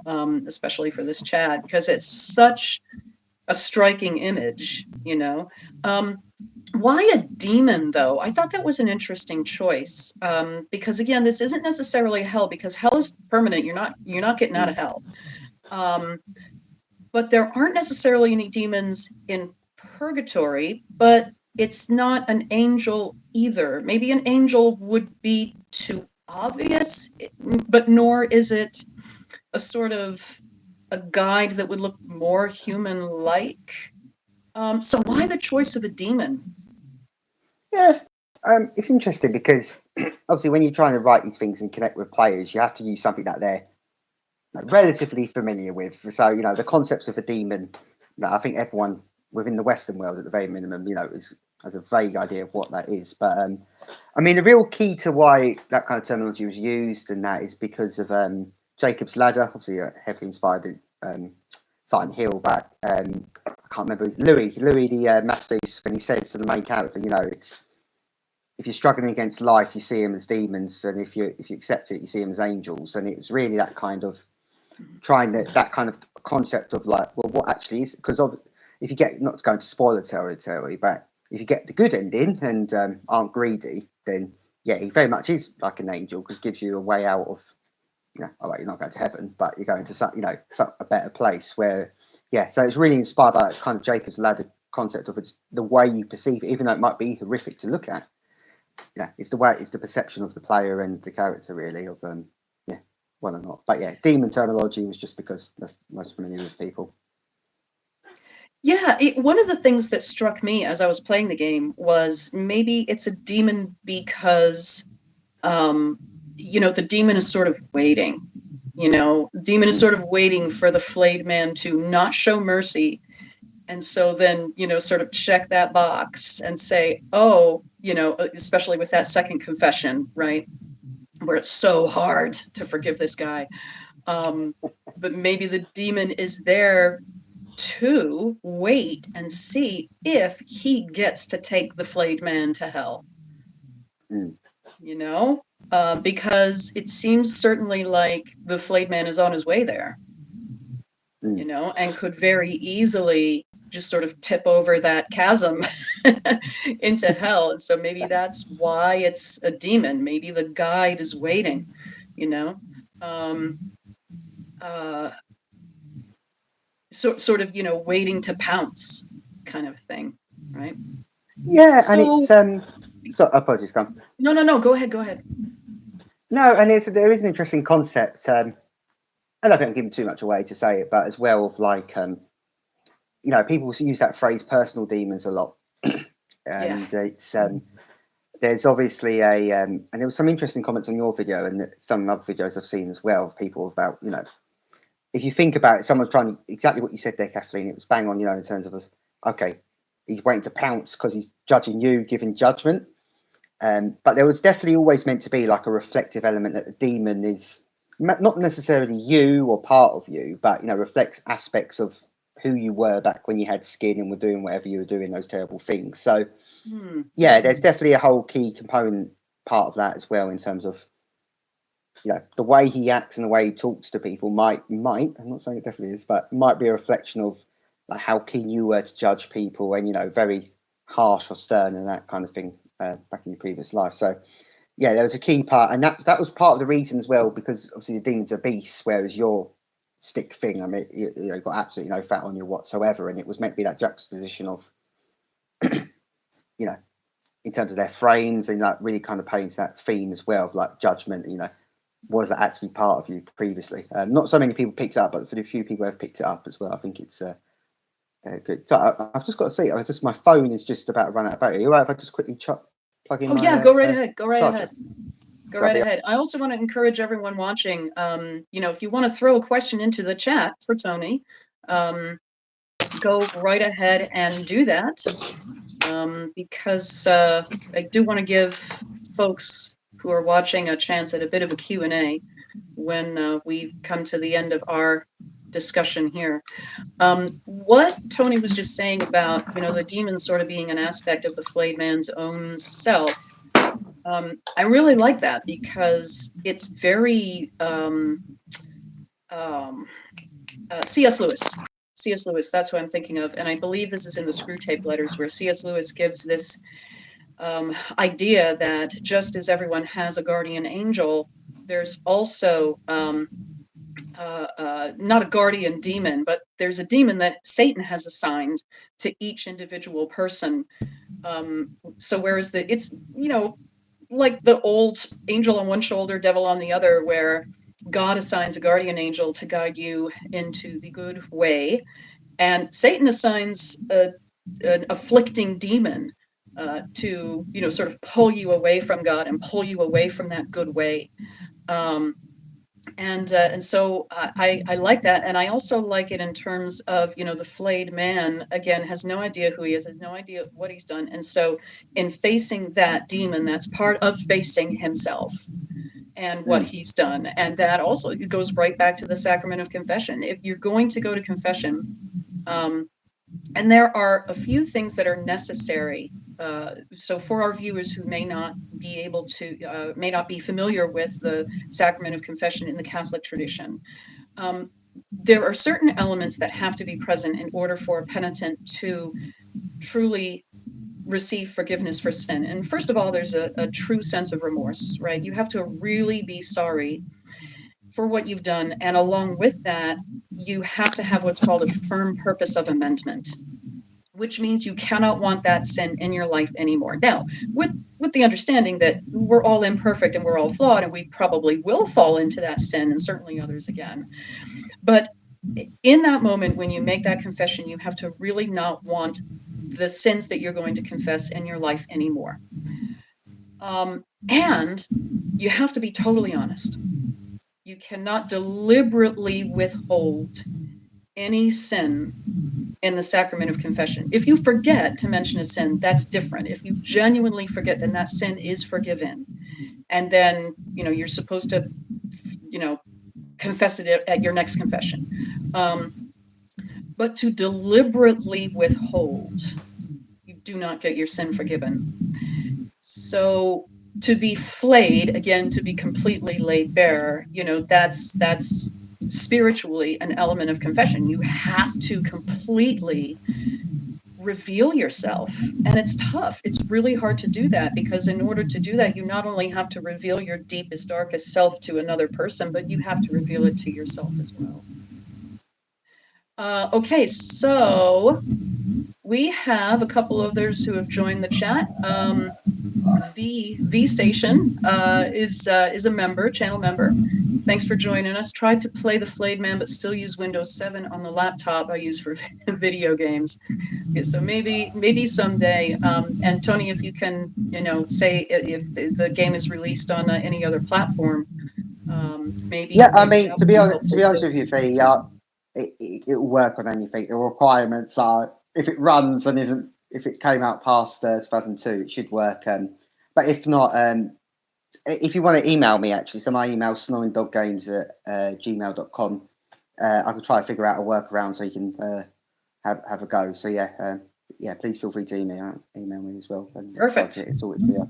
especially for this chat, because it's such a striking image, why a demon, though? I thought that was an interesting choice, because again, this isn't necessarily hell, because hell is permanent. You're not getting out of hell. But there aren't necessarily any demons in purgatory, but it's not an angel either. Maybe an angel would be too obvious, but nor is it a sort of a guide that would look more human-like. So why the choice of a demon? Yeah, it's interesting because obviously when you're trying to write these things and connect with players, you have to use something that they're relatively familiar with. So the concepts of a demon, I think everyone within the Western world, at the very minimum, has a vague idea of what that is. But I mean, the real key to why that kind of terminology was used and that is because of Jacob's Ladder, obviously heavily inspired in Silent Hill, but I can't remember. It's Louis the Masseuse, when he says to the main character, it's if you're struggling against life, you see them as demons, and if you accept it, you see them as angels. And it's really that kind of trying that kind of concept of like, well, what actually is, because if you get, not to go into spoiler territory, but if you get the good ending and aren't greedy, then yeah, he very much is like an angel because it gives you a way out of, all right, you're not going to heaven, but you're going to some, a better place where, yeah. So it's really inspired by that kind of Jacob's Ladder concept of it's the way you perceive it, even though it might be horrific to look at. Yeah, it's the perception of the player and the character really of yeah, one or not. But yeah, demon terminology was just because that's most familiar with people. Yeah, one of the things that struck me as I was playing the game was maybe it's a demon because, the demon is sort of waiting. Demon is sort of waiting for the flayed man to not show mercy. And so then, sort of check that box and say, oh, especially with that second confession, right? Where it's so hard to forgive this guy. But maybe the demon is there to wait and see if he gets to take the flayed man to hell. Mm. Because it seems certainly like the flayed man is on his way there, and could very easily just sort of tip over that chasm into hell. And so maybe that's why it's a demon. Maybe the guide is waiting, sort of, waiting to pounce kind of thing, right? Yeah, and So, so apologies, come. No, go ahead. No, and there is an interesting concept. I don't think I'm giving too much away to say it, but as well of like, people use that phrase "personal demons" a lot, and Yeah. it's there's obviously and there was some interesting comments on your video and some other videos I've seen as well of people about, if you think about it, someone's trying to, exactly what you said there, Kathleen, it was bang on, in terms of, okay, he's waiting to pounce because he's judging you, giving judgment. But there was definitely always meant to be like a reflective element that the demon is not necessarily you or part of you, but, reflects aspects of who you were back when you had skin and were doing whatever you were doing, those terrible things. So, yeah, there's definitely a whole key component part of that as well in terms of, the way he acts and the way he talks to people might, I'm not saying it definitely is, but might be a reflection of like how keen you were to judge people and, very harsh or stern and that kind of thing back in your previous life. So, yeah, there was a key part, and that was part of the reason as well, because obviously the demons are beasts, whereas your stick thing, I mean, you got absolutely no fat on you whatsoever, and it was meant to be that juxtaposition of, in terms of their frames, and that really kind of paints that theme as well of like judgment, was that actually part of you previously? Not so many people picked it up, but for the few people who have picked it up as well, I think it's good. So I've just got to see. My phone is just about to run out of battery. Are you right if I just quickly plug in Oh my yeah, go right ahead. Go right charger? ahead. Go right ahead. I also want to encourage everyone watching, if you want to throw a question into the chat for Tony, go right ahead and do that. Because I do want to give folks who are watching a chance at a bit of a Q&A when we come to the end of our discussion here. What Tony was just saying about, the demon sort of being an aspect of the flayed man's own self, I really like that because it's very C.S. Lewis. C.S. Lewis, that's who I'm thinking of. And I believe this is in the Screw Tape Letters, where C.S. Lewis gives this idea that just as everyone has a guardian angel, there's also not a guardian demon, but there's a demon that Satan has assigned to each individual person. So whereas it's, like the old angel on one shoulder, devil on the other, where God assigns a guardian angel to guide you into the good way, and Satan assigns an afflicting demon to, sort of pull you away from God and pull you away from that good way. And so I like that, and I also like it in terms of, the flayed man again has no idea who he is, has no idea what he's done, and so in facing that demon, that's part of facing himself. and what he's done. And that also goes right back to the sacrament of confession. If you're going to go to confession, and there are a few things that are necessary. So for our viewers who may not be familiar with the sacrament of confession in the Catholic tradition, there are certain elements that have to be present in order for a penitent to truly receive forgiveness for sin. And first of all, there's a true sense of remorse, right? You have to really be sorry for what you've done. And along with that, you have to have what's called a firm purpose of amendment, which means you cannot want that sin in your life anymore. Now, with the understanding that we're all imperfect and we're all flawed, and we probably will fall into that sin, and certainly others again. But in that moment, when you make that confession, you have to really not want the sins that you're going to confess in your life anymore. And you have to be totally honest. You cannot deliberately withhold any sin in the sacrament of confession. If you forget to mention a sin, that's different. If you genuinely forget, then that sin is forgiven. And then, you're supposed to, confess it at your next confession. But to deliberately withhold, you do not get your sin forgiven. So to be flayed, again, to be completely laid bare, that's spiritually an element of confession. You have to completely reveal yourself. And it's tough. It's really hard to do that, because in order to do that, you not only have to reveal your deepest, darkest self to another person, but you have to reveal it to yourself as well. Okay, so we have a couple others who have joined the chat. V Station is a member, channel member. Thanks for joining us. Tried to play the Flayed Man, but still use Windows 7 on the laptop I use for video games. Okay, so maybe someday. And Tony, if you can, say if the game is released on any other platform, maybe. Yeah, I mean, to be honest with you, Fee, it will work on anything. The requirements are, if it runs and if it came out past 2002, it should work. But if not, if you want to email me, actually, so my email is snoringdoggames@gmail.com. I can try to figure out a workaround so you can have a go. So yeah, please feel free to email me as well. Perfect. It's always for you.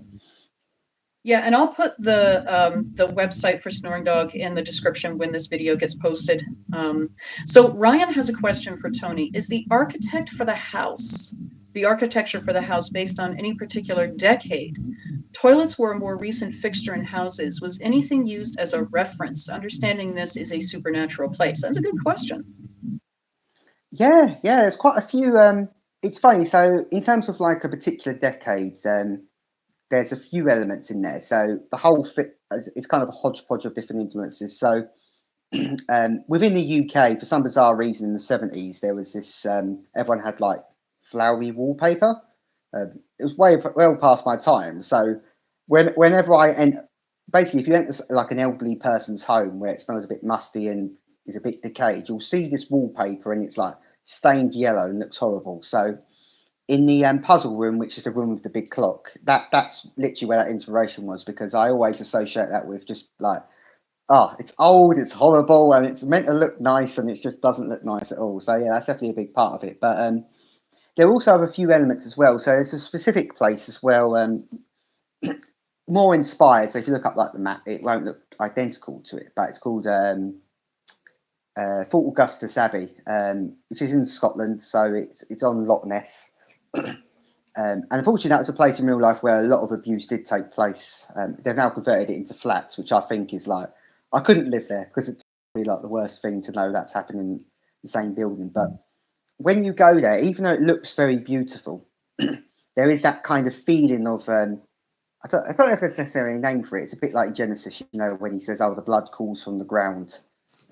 Yeah, and I'll put the website for Snoring Dog in the description when this video gets posted. So Ryan has a question for Tony. Is the architecture for the house based on any particular decade? Toilets were a more recent fixture in houses. Was anything used as a reference? Understanding this is a supernatural place. That's a good question. Yeah, there's quite a few. It's funny. So in terms of like a particular decade, there's a few elements in there. So the whole fit is kind of a hodgepodge of different influences. So within the UK, for some bizarre reason, in the 70s, there was this. Everyone had like flowery wallpaper. It was well past my time. So whenever basically, if you enter like an elderly person's home where it smells a bit musty and is a bit decayed, you'll see this wallpaper and it's like stained yellow and looks horrible. So in the puzzle room, which is the room with the big clock, that's literally where that inspiration was, because I always associate that with just like, it's old, it's horrible, and it's meant to look nice, and it just doesn't look nice at all. So yeah, that's definitely a big part of it. But there also have a few elements as well. So there's a specific place as well, more inspired. So if you look up like the map, it won't look identical to it, but it's called Fort Augustus Abbey, which is in Scotland. So it's on Loch Ness. And unfortunately, that was a place in real life where a lot of abuse did take place. They've now converted it into flats, which I think is like, I couldn't live there, because it's really like the worst thing to know that's happening in the same building. But when you go there, even though it looks very beautiful, there is that kind of feeling of I don't know if there's necessarily a name for it. It's a bit like Genesis, when he says, "Oh, the blood calls from the ground,"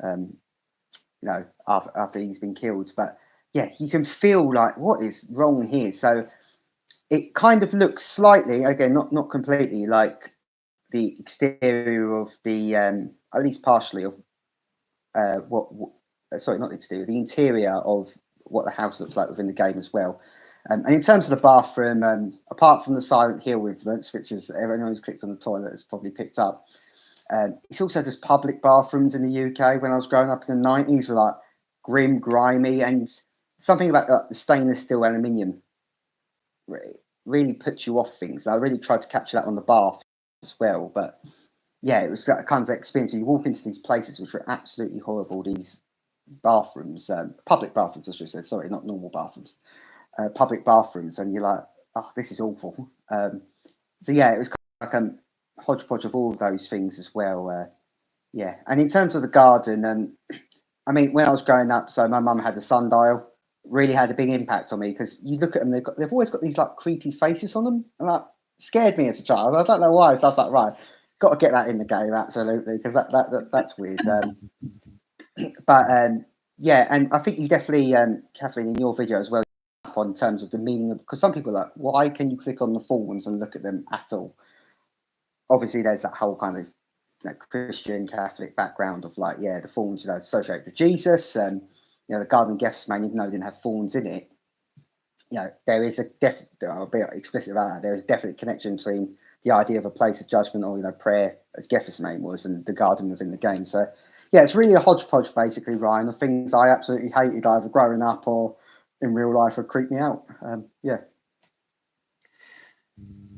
after he's been killed. But yeah, you can feel like, what is wrong here? So it kind of looks slightly, again, not completely, like the exterior of the, at least partially of sorry, not the exterior, the interior of what the house looks like within the game as well. And in terms of the bathroom, apart from the Silent Hill influence, which is everyone who's clicked on the toilet has probably picked up, It's also just public bathrooms in the UK. When I was growing up in the 90s, were like grim, grimy, and something about the stainless steel aluminium really puts you off things. I really tried to capture that on the bath as well, but yeah, it was that kind of experience. You walk into these places which are absolutely horrible. These bathrooms, public bathrooms, I should say. Sorry, not normal bathrooms. Public bathrooms, and you're like, oh, this is awful. So yeah, it was kind of like a hodgepodge of all of those things as well. Yeah, and in terms of the garden, I mean, when I was growing up, so my mum had a sundial. Really had a big impact on me because you look at them, they've always got these like creepy faces on them, and that scared me as a child. I don't know why. So I was like, right, got to get that in the game, absolutely, because that's weird. But yeah, and I think you definitely, Kathleen, in your video as well, on terms of the meaning of, because some people are like, why can you click on the fawns and look at them at all? Obviously, there's that whole kind of Christian Catholic background of like, yeah, the fawns, associated with Jesus, and the Garden of Gethsemane, even though it didn't have fawns in it, there is a I'll be explicit about that. There is a definite connection between the idea of a place of judgment, or prayer, as Gethsemane was, and the garden within the game. So yeah, it's really a hodgepodge, basically, Ryan, of things I absolutely hated either growing up or in real life would creep me out. Yeah.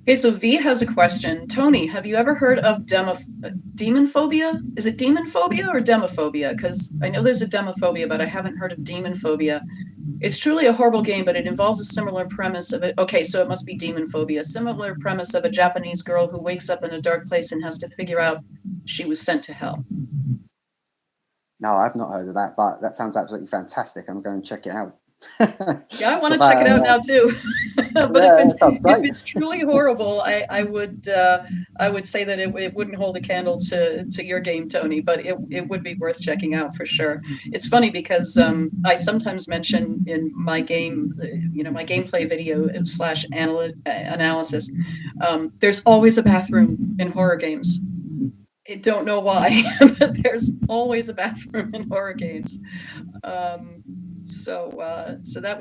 Okay, so V has a question. Tony, have you ever heard of demon phobia? Is it demon phobia or demophobia? Because I know there's a demophobia, but I haven't heard of demon phobia. It's truly a horrible game, but it involves a similar premise of it. Okay, so it must be demon phobia. Similar premise of a Japanese girl who wakes up in a dark place and has to figure out she was sent to hell. No, I've not heard of that, but that sounds absolutely fantastic. I'm going to check it out. Yeah, I want to check it out now too. But Yeah, that sounds if great. it's truly horrible, I would say that it wouldn't hold a candle to your game, Tony. But it would be worth checking out for sure. It's funny because I sometimes mention in my game, my gameplay video slash analysis, there's always a bathroom in horror games. I don't know why, but there's always a bathroom in horror games. So that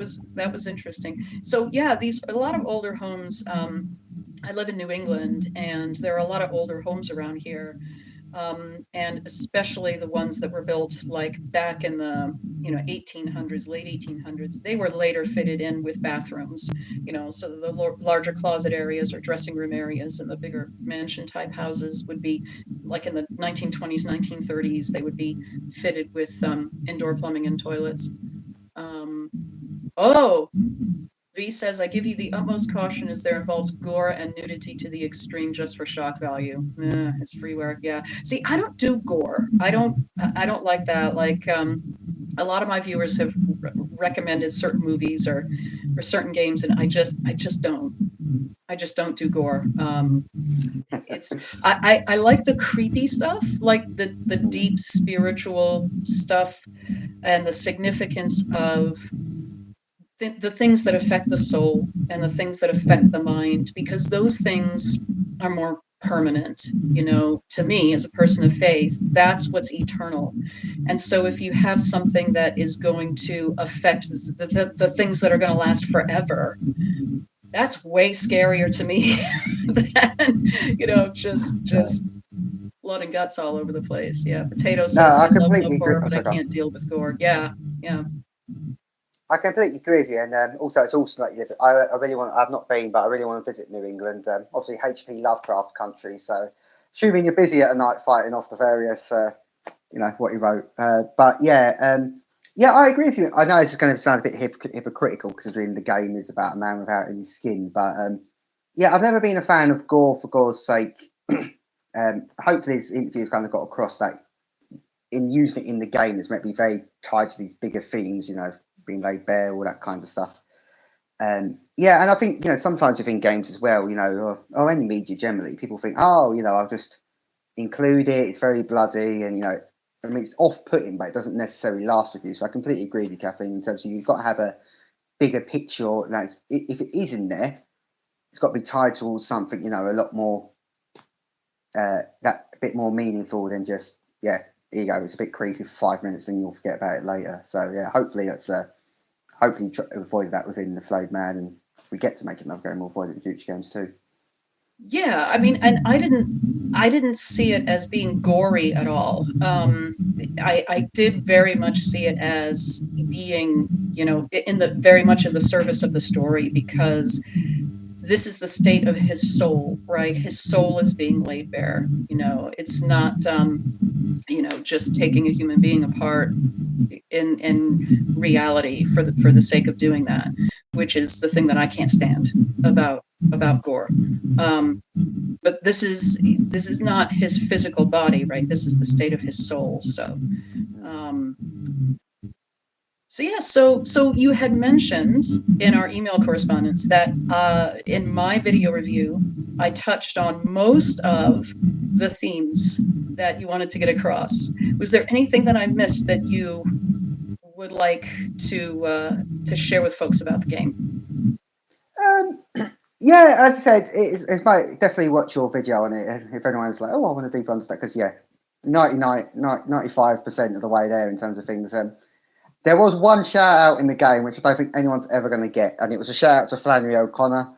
was interesting. So yeah, these a lot of older homes. I live in New England, and there are a lot of older homes around here, and especially the ones that were built like back in the 1800s, late 1800s. They were later fitted in with bathrooms, so the larger closet areas or dressing room areas, and the bigger mansion type houses would be like in the 1920s, 1930s. They would be fitted with indoor plumbing and toilets. Oh, V says, I give you the utmost caution as there involves gore and nudity to the extreme just for shock value. It's freeware. Yeah. See, I don't do gore. I don't like that. Like, a lot of my viewers have recommended certain movies or certain games, and I just don't do gore. It's I like the creepy stuff, like the deep spiritual stuff and the significance of the things that affect the soul and the things that affect the mind, because those things are more permanent. To me, as a person of faith, that's what's eternal. And so if you have something that is going to affect the things that are going to last forever, that's way scarier to me than, just blood and guts all over the place. Yeah. Potato No, says, I I love completely agree. horror, Oh, but I sorry, go on. can't deal with gore. Yeah. Yeah. I completely agree with you, and also it's also like I really want. I've not been, but I really want to visit New England. Obviously, HP Lovecraft country, so assuming you're busy at night fighting off the various, what he wrote. But yeah, yeah, I agree with you. I know it's going to sound a bit hypocritical considering the game is about a man without any skin, but yeah, I've never been a fan of gore for gore's sake. Hopefully, this interview's kind of got across that in using it in the game is meant to be very tied to these bigger themes, being laid bare, all that kind of stuff. Yeah, and I think sometimes within games as well, or any media generally, people think, oh, I'll just include it. It's very bloody, and I mean, it's off-putting, but it doesn't necessarily last with you. So I completely agree with you, Kathleen. In terms of you've got to have a bigger picture. If it is in there, it's got to be tied towards something, a lot more, that a bit more meaningful than just here you go. It's a bit creepy for 5 minutes, and you'll forget about it later. So yeah, hopefully that's hopefully avoid that within the Flayed Man, and if we get to make another game, we'll avoid it in future games too. Yeah, I mean, and I didn't see it as being gory at all. I did very much see it as being, you know, in the very much in the service of the story, because this is the state of his soul, right? His soul is being laid bare. You know, it's not, you know, just taking a human being apart in reality for the sake of doing that, which is the thing that I can't stand about gore. Um, but this is not his physical body, right? This is the state of his soul. Um, so yeah, so you had mentioned in our email correspondence that in my video review, I touched on most of the themes that you wanted to get across. Was there anything that I missed that you would like to share with folks about the game? Um, yeah, as I said, it's definitely watch your video on it. And if anyone's like, oh, I want to deep understand, because yeah, 95% of the way there in terms of things. There was one shout out in the game which I don't think anyone's ever going to get, and it was a shout out to Flannery O'Connor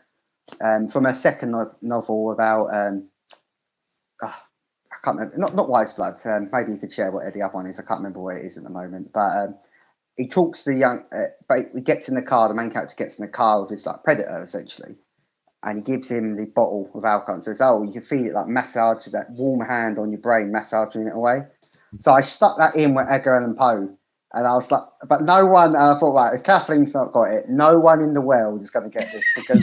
from her second novel about I can't remember, not Wise Blood. Maybe you could share what the other one is. I can't remember what it is at the moment, but he talks to the young. But he gets in the car. The main character gets in the car with his like predator essentially, and he gives him the bottle of alcohol and says, "Oh, you can feel it like massage that warm hand on your brain, massaging it away." So I stuck that in with Edgar Allan Poe, and I was like, but no one. And I thought, right, if Kathleen's not got it, no one in the world is going to get this because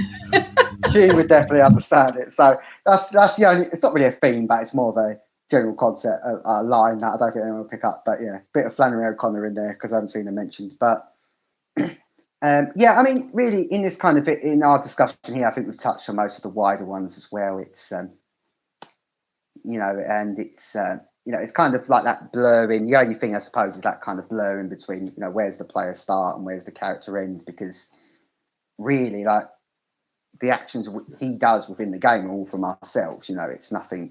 she would definitely understand it. So that's the only. It's not really a theme, but it's more of a general concept, a line that I don't think anyone will pick up. But yeah, a bit of Flannery O'Connor in there because I haven't seen her mentioned. But yeah, I mean, really, in this kind of in our discussion here, I think we've touched on most of the wider ones as well. It's you know, and it's you know, it's kind of like that blurring. The only thing I suppose is that kind of blurring between, you know, where's the player start and where's the character end, because really, like the actions he does within the game are all from ourselves. You know, it's nothing.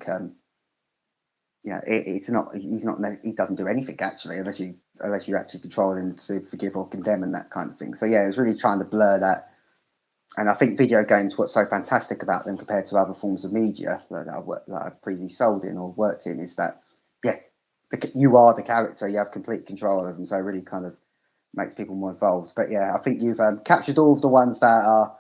You know, it's not. He's not. He doesn't do anything actually, unless you actually control him to forgive or condemn and that kind of thing. So yeah, it was really trying to blur that. And I think video games, what's so fantastic about them compared to other forms of media that I've previously sold in or worked in, is that yeah, you are the character. You have complete control of them. So it really kind of makes people more involved. But yeah, I think you've captured all of the ones that are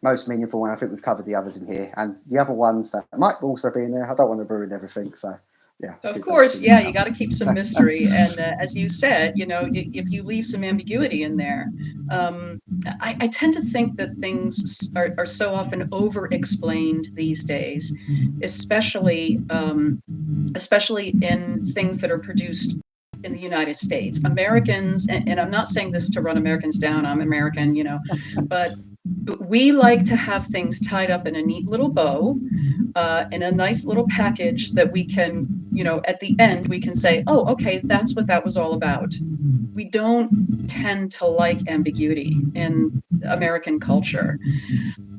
most meaningful, and I think we've covered the others in here, and the other ones that might also be in there. I don't want to ruin everything, so yeah, I Of think that's course, been yeah, you got to covered. keep some mystery. And as you said, you know, if you leave some ambiguity in there, um, I tend to think that things are so often over explained these days, especially especially in things that are produced in the United States. Americans, and I'm not saying this to run Americans down, I'm American, you know, but we like to have things tied up in a neat little bow, in a nice little package that we can, you know, at the end, we can say, oh, okay, that's what that was all about. We don't tend to like ambiguity in American culture.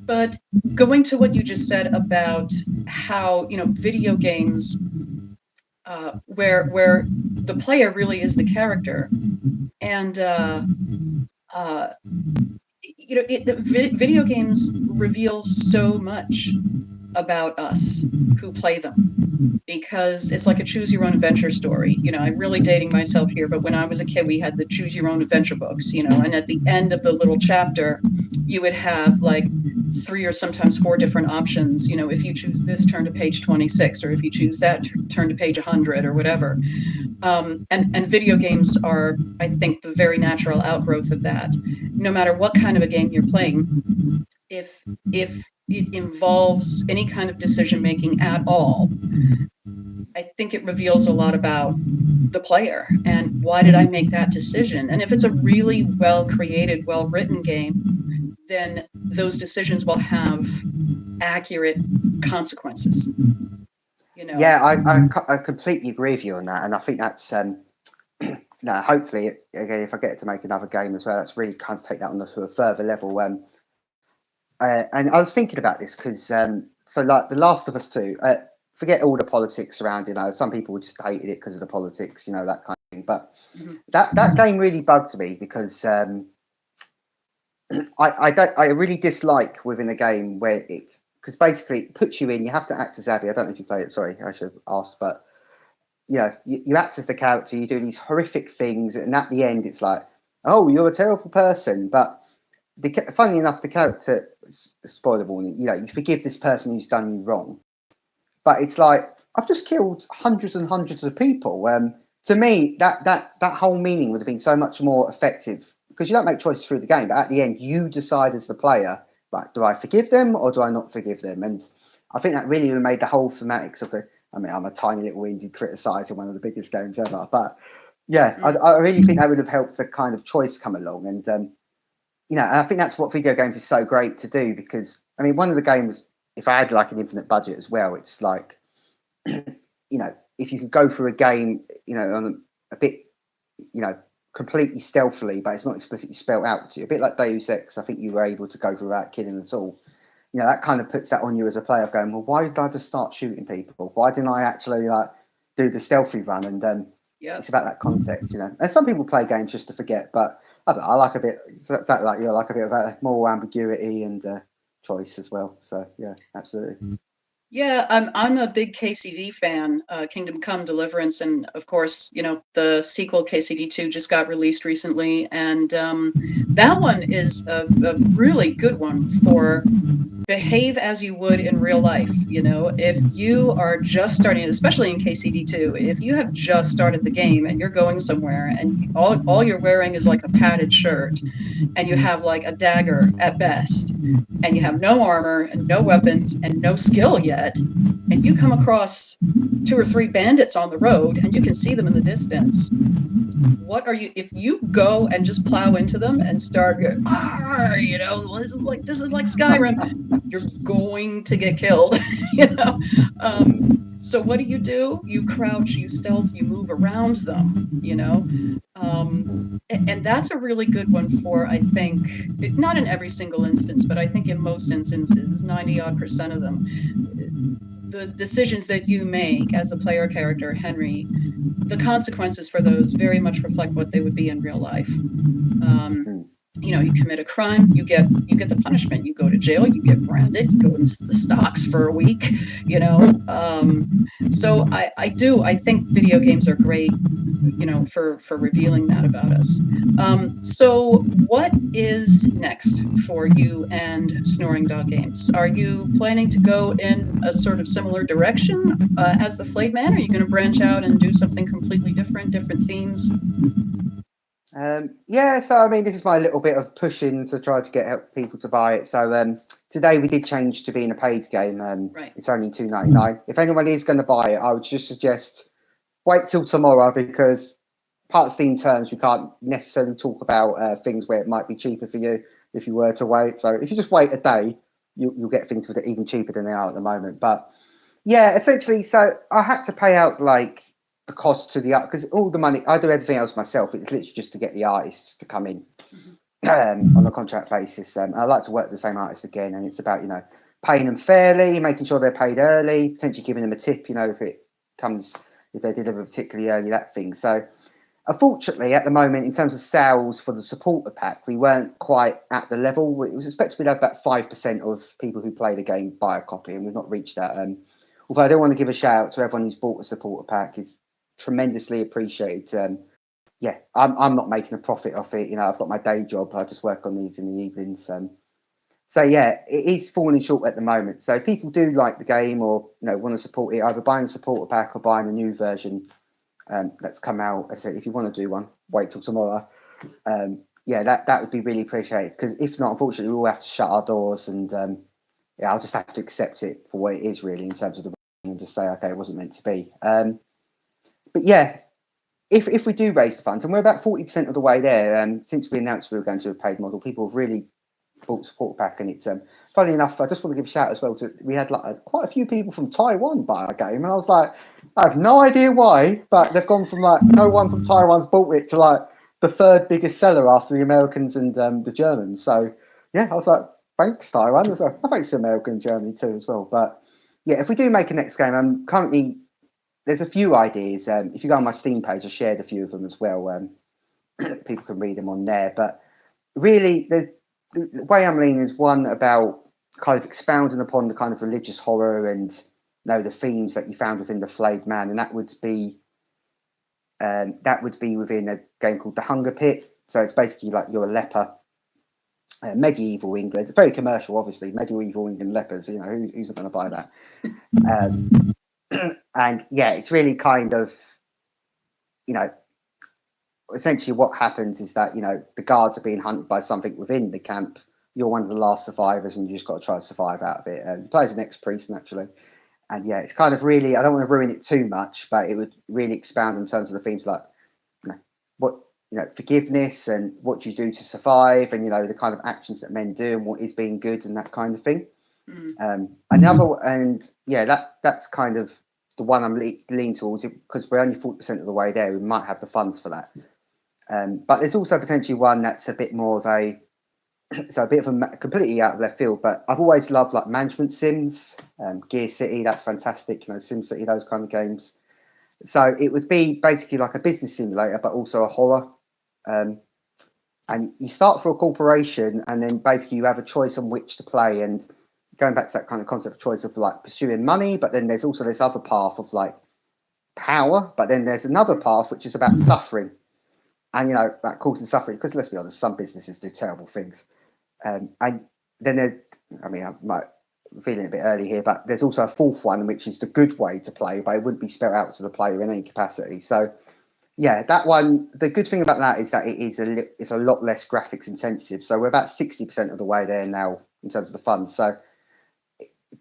But going to what you just said about how, you know, video games, where the player really is the character, and uh, you know, video games reveal so much about us who play them, because it's like a choose your own adventure story. You know, I'm really dating myself here, but when I was a kid, we had the choose your own adventure books, you know, and at the end of the little chapter, you would have like 3 or sometimes 4 different options. You know, if you choose this, turn to page 26, or if you choose that, turn to page 100 or whatever. And video games are, I think, the very natural outgrowth of that. No matter what kind of a game you're playing, if it involves any kind of decision making at all, I think it reveals a lot about the player and why did I make that decision. And if it's a really well created, well written game, then those decisions will have accurate consequences. You know, Yeah, I completely agree with you on that, and I think that's no, hopefully again if I get to make another game as well, that's really kind of take that on to a further level. And I was thinking about this because so like The Last of Us Two, forget all the politics around. You know, some people just hated it because of the politics, you know, that kind of thing. But mhm. that game really bugged me because I really dislike within a game where because basically it puts you in. You have to act as Abby. I don't know if you play it. Sorry, I should have asked, but you act as the character. You do these horrific things, and at the end, it's like, oh, you're a terrible person. But funnily enough, the character, spoiler warning, you forgive this person who's done you wrong, but it's like I've just killed hundreds and hundreds of people. To me, that whole meaning would have been so much more effective because you don't make choices through the game, but at the end, you decide as the player, like, do I forgive them or do I not forgive them? And I think that really made the whole thematics of the. I mean, I'm a tiny little indie criticising one of the biggest games ever, but yeah, I really think that would have helped the kind of choice come along. And I think that's what video games is so great to do because, I mean, one of the games, if I had like an infinite budget as well, it's like, if you could go through a game, on a bit, completely stealthily, but it's not explicitly spelled out to you, a bit like Deus Ex, I think you were able to go through without killing at all. That kind of puts that on you as a player of going, well, why did I just start shooting people? Why didn't I actually like do the stealthy run? And it's about that context, And some people play games just to forget, but I don't know, I like a bit, like like a bit of moral ambiguity and choice as well. So yeah, absolutely. Yeah, I'm a big KCD fan, Kingdom Come Deliverance, and of course, the sequel KCD 2 just got released recently, and that one is a really good one for behave as you would in real life. If you are just starting, especially in KCD 2, if you have just started the game and you're going somewhere and all you're wearing is like a padded shirt and you have like a dagger at best and you have no armor and no weapons and no skill yet, and you come across two or three bandits on the road and you can see them in the distance, what are you, if you go and just plow into them and start, this is like Skyrim, you're going to get killed. you know so what do? You crouch, you stealth, you move around them. And that's a really good one for, I think, not in every single instance, but I think in most instances, 90 odd percent of them, the decisions that you make as the player character Henry, the consequences for those very much reflect what they would be in real life. You commit a crime, you get the punishment. You go to jail, you get branded, you go into the stocks for a week. So I think video games are great, for revealing that about us. So what is next for you and Snoring Dog Games? Are you planning to go in a sort of similar direction as the Flayed Man? Are you going to branch out and do something completely different themes? So I mean, this is my little bit of pushing to try to get help people to buy it. So today we did change to being a paid game. Right. It's only $2.99. If anyone is going to buy it, I would just suggest wait till tomorrow because part of Steam terms we can't necessarily talk about things where it might be cheaper for you if you were to wait. So if you just wait a day, you'll get things with it even cheaper than they are at the moment. But yeah, essentially, so I had to pay out like the cost to the art because all the money I do everything else myself. It's literally just to get the artists to come in on a contract basis. I like to work with the same artist again, and it's about paying them fairly, making sure they're paid early, potentially giving them a tip. If they deliver particularly early, that thing. So unfortunately, at the moment, in terms of sales for the supporter pack, we weren't quite at the level. It was expected we'd have about 5% of people who play the game buy a copy, and we've not reached that. Although I do want to give a shout out to everyone who's bought a supporter pack. It's tremendously appreciated. I'm not making a profit off it. I've got my day job. I just work on these in the evenings. So yeah, it is falling short at the moment. So if people do like the game or want to support it, either buying a supporter pack or buying a new version that's come out. I said if you want to do one, wait till tomorrow. That would be really appreciated because if not, unfortunately, we will have to shut our doors and I'll just have to accept it for what it is really in terms of the and just say okay, it wasn't meant to be. But yeah, if we do raise the funds, and we're about 40% of the way there, since we announced we were going to a paid model, people have really bought support pack, and it's funny enough. I just want to give a shout as well to we had like quite a few people from Taiwan buy our game, and I was like, I have no idea why, but they've gone from like no one from Taiwan's bought it to like the third biggest seller after the Americans and the Germans. So yeah, I was like, thanks Taiwan as well. Thanks to America and Germany too as well. But yeah, if we do make a next game, I'm currently there's a few ideas. If you go on my Steam page, I shared a few of them as well. People can read them on there. But really, the way I'm leaning is one about kind of expounding upon the kind of religious horror and the themes that you found within the Flayed Man, and that would be within a game called The Hunger Pit. So it's basically like you're a leper. Medieval England, very commercial, obviously. Medieval England lepers, who's not going to buy that? And yeah, it's really kind of, essentially what happens is that, the guards are being hunted by something within the camp. You're one of the last survivors, and you just got to try to survive out of it. And plays an ex-priest, naturally. And yeah, it's kind of really, I don't want to ruin it too much, but it would really expound in terms of the themes like, what, forgiveness and what do you do to survive, and, the kind of actions that men do and what is being good and that kind of thing. That's kind of the one I'm leaning towards, because we're only 40% of the way there. We might have the funds for that. But there's also potentially one that's a bit more of a completely out of left field. But I've always loved like management sims, Gear City. That's fantastic. Sim City, those kind of games. So it would be basically like a business simulator, but also a horror. And you start for a corporation, and then basically you have a choice on which to play. And going back to that kind of concept of choice of like pursuing money, but then there's also this other path of like power, but then there's another path which is about suffering, and that causing suffering, because let's be honest, some businesses do terrible things. And then I might be feeling a bit early here, but there's also a fourth one which is the good way to play, but it wouldn't be spelled out to the player in any capacity. So yeah, that one, the good thing about that is that it's a lot less graphics intensive. So we're about 60% of the way there now in terms of the fun. So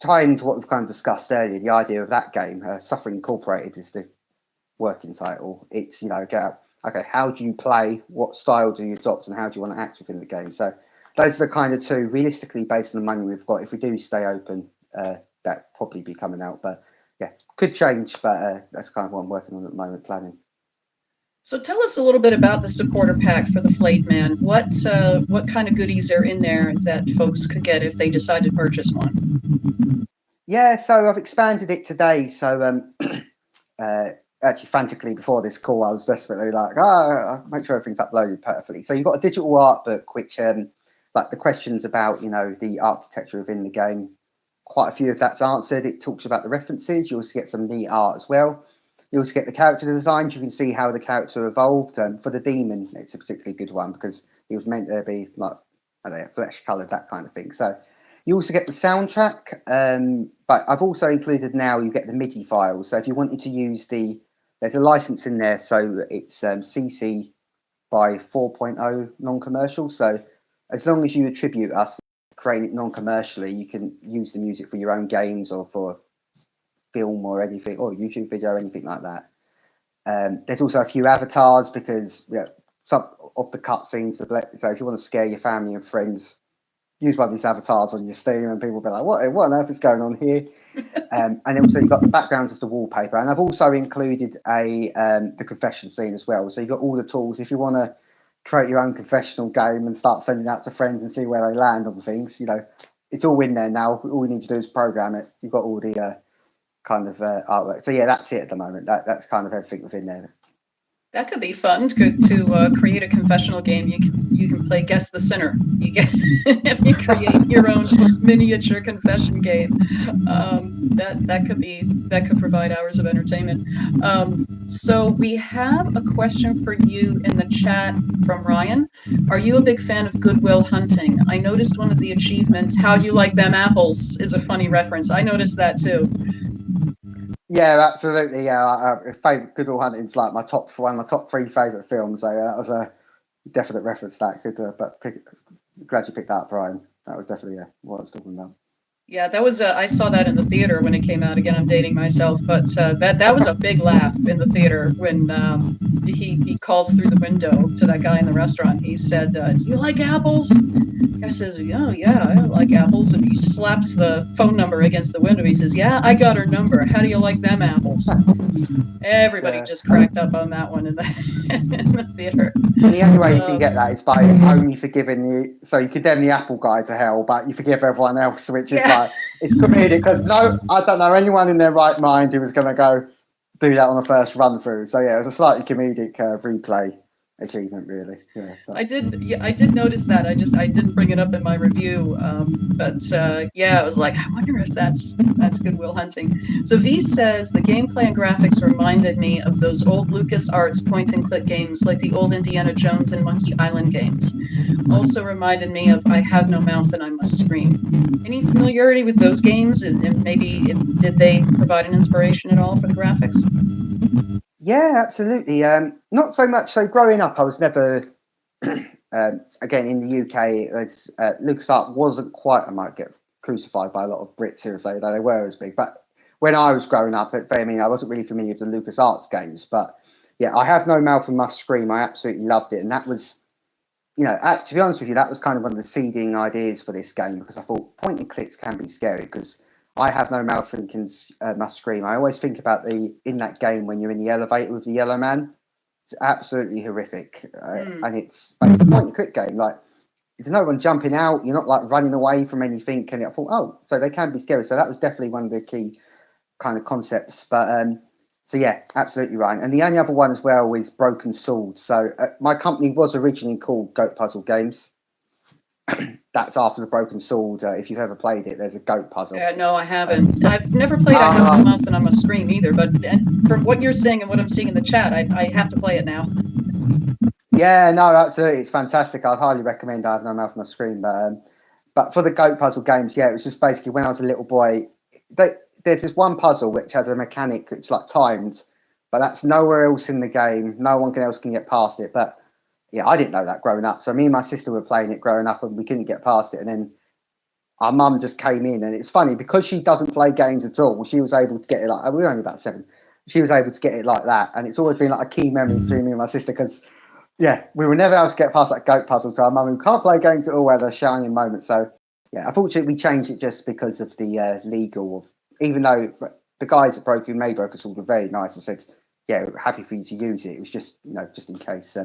tying into what we've kind of discussed earlier, the idea of that game, Suffering Incorporated is the working title. It's, okay, how do you play? What style do you adopt? And how do you want to act within the game? So those are the kind of two, realistically, based on the money we've got. If we do stay open, that probably be coming out. But yeah, could change. But that's kind of what I'm working on at the moment, planning. So tell us a little bit about the supporter pack for the Flayed Man. What kind of goodies are in there that folks could get if they decide to purchase one? Yeah, so I've expanded it today. So actually, frantically before this call, I was desperately like, make sure everything's uploaded perfectly. So you've got a digital art book, which like the questions about the architecture within the game, quite a few of that's answered. It talks about the references. You also get some neat art as well. You also get the character designs. You can see how the character evolved. For the demon, it's a particularly good one because he was meant to be like, flesh coloured, that kind of thing. So you also get the soundtrack, but I've also included now you get the MIDI files. So if you wanted to use there's a license in there, so it's CC by 4.0 non-commercial. So as long as you attribute us creating it non-commercially, you can use the music for your own games or for film or anything, or YouTube video, anything like that. There's also a few avatars because some of the cutscenes. So if you want to scare your family and friends, use one of these avatars on your Steam, and people will be like, "What on earth is going on here?" And also you've got the background as the wallpaper, and I've also included the confession scene as well. So you've got all the tools if you want to create your own confessional game and start sending out to friends and see where they land on things. It's all in there now. All we need to do is program it. You've got all the kind of artwork. So yeah, that's it at the moment. That's kind of everything within there. That could be fun to create a confessional game. You can play Guess the Sinner. You create your own miniature confession game. That could provide hours of entertainment. So we have a question for you in the chat from Ryan. Are you a big fan of Good Will Hunting? I noticed one of the achievements, "How you like them apples," is a funny reference. I noticed that too. Yeah, absolutely. Yeah, Good Will Hunting's like my top 3 favourite films. So that was a definite reference to that. Good, glad you picked that up, Brian. That was definitely what I was talking about. Yeah, that was I saw that in the theater when it came out. Again, I'm dating myself, but that was a big laugh in the theater when he calls through the window to that guy in the restaurant. He said, "Do you like apples?" The guy says, yeah, I like apples," and he slaps the phone number against the window. He says, "Yeah, I got her number. How do you like them apples?" Everybody just cracked up on that one in the theater. And the only way you can get that is by only forgiving so you condemn the apple guy to hell, but you forgive everyone else, which is like, it's comedic because I don't know anyone in their right mind who was going to go do that on the first run through. So yeah, it was a slightly comedic replay. achievement, really. Yeah, I did, yeah, I did notice that. I didn't bring it up in my review, but yeah, I was like, I wonder if that's Good Will Hunting. So V says the gameplay and graphics reminded me of those old LucasArts point and click games, like the old Indiana Jones and Monkey Island games. Also reminded me of I Have No Mouth and I Must Scream. Any familiarity with those games, and maybe if did they provide an inspiration at all for the graphics? yeah, absolutely. Not so much. So growing up, I was never. Again, in the UK, LucasArts wasn't quite. I might get crucified by a lot of Brits here and say that they were as big. But when I was growing up, I mean, I wasn't really familiar with the LucasArts games. But yeah, I Have No Mouth and Must Scream. I absolutely loved it, and that was, to be honest with you, that was kind of one of the seeding ideas for this game, because I thought point and clicks can be scary, because I Have No Mouth and Must Scream. I always think about in that game when you're in the elevator with the yellow man. It's absolutely horrific, and it's like a point and click game. Like there's no one jumping out. You're not like running away from anything. And I thought, oh, so they can be scary. So that was definitely one of the key kind of concepts. But so yeah, absolutely right. And the only other one as well is Broken Sword. So my company was originally called Goat Puzzle Games. That's after the Broken Sword. If you've ever played it, there's a goat puzzle. No, I haven't. I've never played I Have No Mouth and I Must Scream either, but from what you're saying and what I'm seeing in the chat, I have to play it now. Yeah, no, absolutely, it's fantastic. I'd highly recommend I Have No Mouth, Must Scream. But for the goat puzzle games, yeah, it was just basically when I was a little boy. There's this one puzzle which has a mechanic that's like timed, but that's nowhere else in the game. No one else can get past it. But yeah, I didn't know that growing up. So me and my sister were playing it growing up, and we couldn't get past it. And then our mum just came in, and it's funny because she doesn't play games at all. She was able to get it like we were only about 7. She was able to get it like that, and it's always been like a key memory between me and my sister, because yeah, we were never able to get past that goat puzzle to our mum, who can't play games at all, had a shining moment. So yeah, unfortunately we changed it just because of the legal. Even though the guys that who made Broken Sword were very nice and said, yeah, we're happy for you to use it. It was just just in case.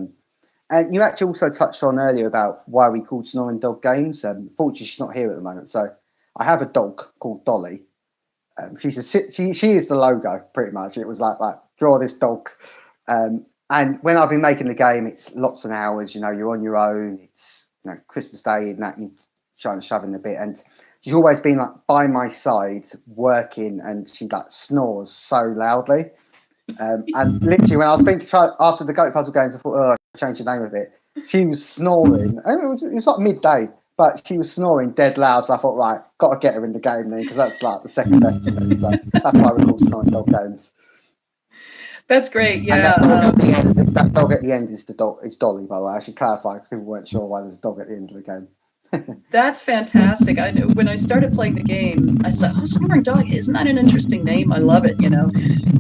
And you actually also touched on earlier about why we called Snoring Dog Games. Fortunately, she's not here at the moment, so I have a dog called Dolly. She is the logo pretty much. It was like draw this dog. And when I've been making the game, it's lots of hours. You're on your own. It's Christmas Day and that you trying to shove in a bit. And she's always been like by my side working, and she like snores so loudly. And literally, when I was thinking after the goat puzzle games, I thought, oh, I change the name of it. She was snoring. And it was like midday, but she was snoring dead loud. So I thought, right, got to get her in the game then, because that's like the second best for me. So that's why we call Snoring Dog Games. That's great. And Yeah. that dog at the end is is Dolly, by the way. I should clarify because people weren't sure why there's a dog at the end of the game. That's fantastic. When I started playing the game, I said, "Oh, Snoring Dog, isn't that an interesting name? I love it,"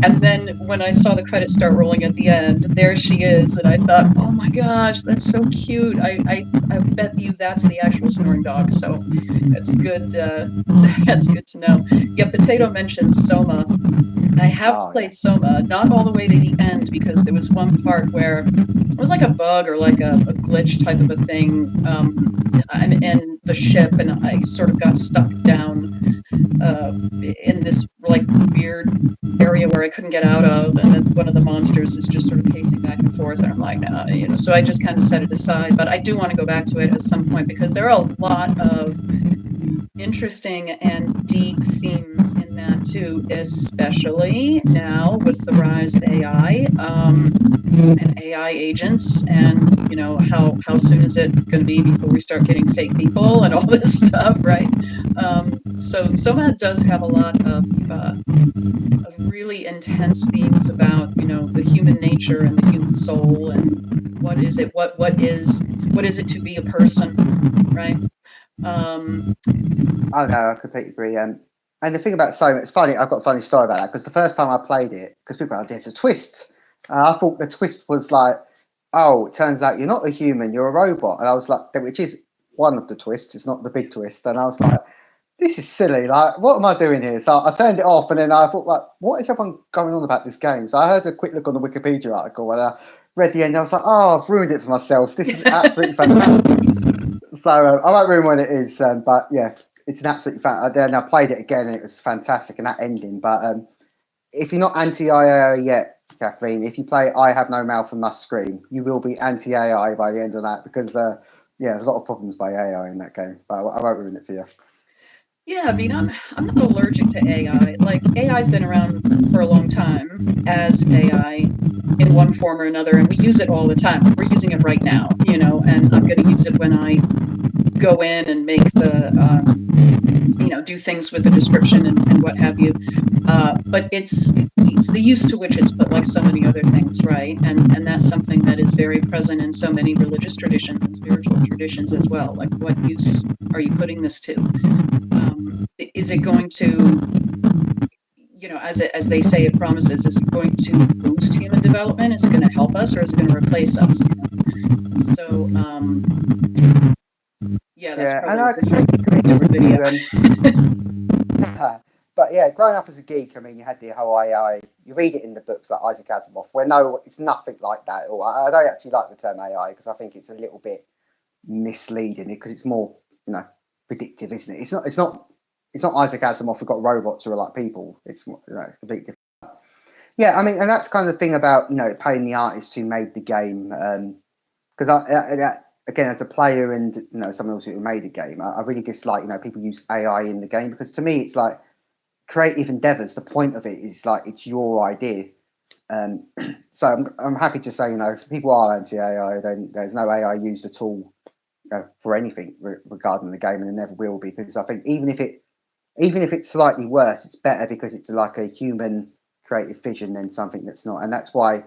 And then when I saw the credits start rolling at the end, there she is, and I thought, "Oh my gosh, that's so cute." I bet you that's the actual Snoring Dog. So that's good. That's good to know. Yeah, Potato mentioned Soma. I have played Soma, not all the way to the end, because there was one part where it was like a bug or like a glitch type of a thing in the ship, and I sort of got stuck down in this like weird area where I couldn't get out of, and then one of the monsters is just sort of pacing back and forth, and I'm like, no, so I just kind of set it aside. But I do want to go back to it at some point, because there are a lot of interesting and deep themes in that too, especially now with the rise of AI and AI agents, and how soon is it going to be before we start getting fake people and all this stuff, right? So Soma does have a lot of really intense themes about the human nature and the human soul, and what is it to be a person, right? Oh no, I completely agree. And the thing about Soma, it's funny. I've got a funny story about that, because the first time I played it, because people are like, there's a twist. I thought the twist was like, oh, it turns out you're not a human, you're a robot. And I was like, which is one of the twists. It's not the big twist. And I was like, this is silly. Like, what am I doing here? So I turned it off, and then I thought, like, what is everyone going on about this game? So I heard a quick look on the Wikipedia article, and I read the end. I was like, oh, I've ruined it for myself. This is absolutely fantastic. So I won't ruin what it is, but yeah, it's an absolute fan. Then I played it again, and it was fantastic, and that ending. But if you're not anti-IA yet, Kathleen, if you play I Have No Mouth and Must Scream, you will be anti-AI by the end of that because, yeah, there's a lot of problems by AI in that game, but I won't ruin it for you. Yeah, I mean, I'm not allergic to AI. Like AI's been around for a long time as AI in one form or another, and we use it all the time. Like we're using it right now, and I'm going to use it when I go in and make do things with the description and what have you. But it's the use to which it's put, like so many other things, right? And that's something that is very present in so many religious traditions and spiritual traditions as well. Like, what use are you putting this to? Is it going to, as they say, it promises, is it going to boost human development? Is it going to help us, or is it going to replace us? So, yeah, that's Yeah, and probably I completely agree different with video. you. But yeah, growing up as a geek, I mean, you had the whole AI. You read it in the books like Isaac Asimov, where no, it's nothing like that at all. I don't actually like the term AI because I think it's a little bit misleading because it's more, predictive, isn't it? It's not Isaac Asimov who got robots who are like people. It's completely different. Yeah, I mean, and that's kind of the thing about paying the artists who made the game. Because again, as a player and someone else who made a game, I really dislike people use AI in the game because to me it's like creative endeavors. The point of it is like it's your idea. Um, so I'm happy to say if people are anti AI, then there's no AI used at all for anything regarding the game, and there never will be because I think even if it's slightly worse, it's better because it's like a human creative vision than something that's not, and that's why.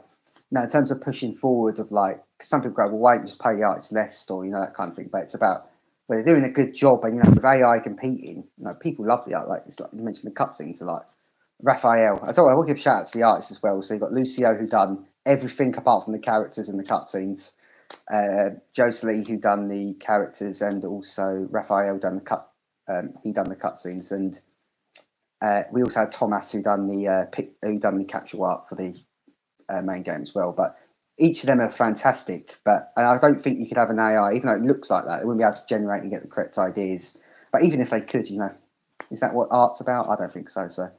Now, in terms of pushing forward, of like some people go, well, why don't you just pay the artists less, or that kind of thing. But it's about they're doing a good job, and with AI competing, people love the art. Like it's like you mentioned the cutscenes, are like Raphael. I will give a shout out to the artists as well. So you've got Lucio who done everything apart from the characters and the cutscenes. Josie who done the characters, and also Raphael done the he done the cutscenes, and we also had Thomas who done the capture art for the main game as well. But each of them are fantastic. And I don't think you could have an AI, even though it looks like that, it wouldn't be able to generate and get the correct ideas. But even if they could, is that what art's about? I don't think so. So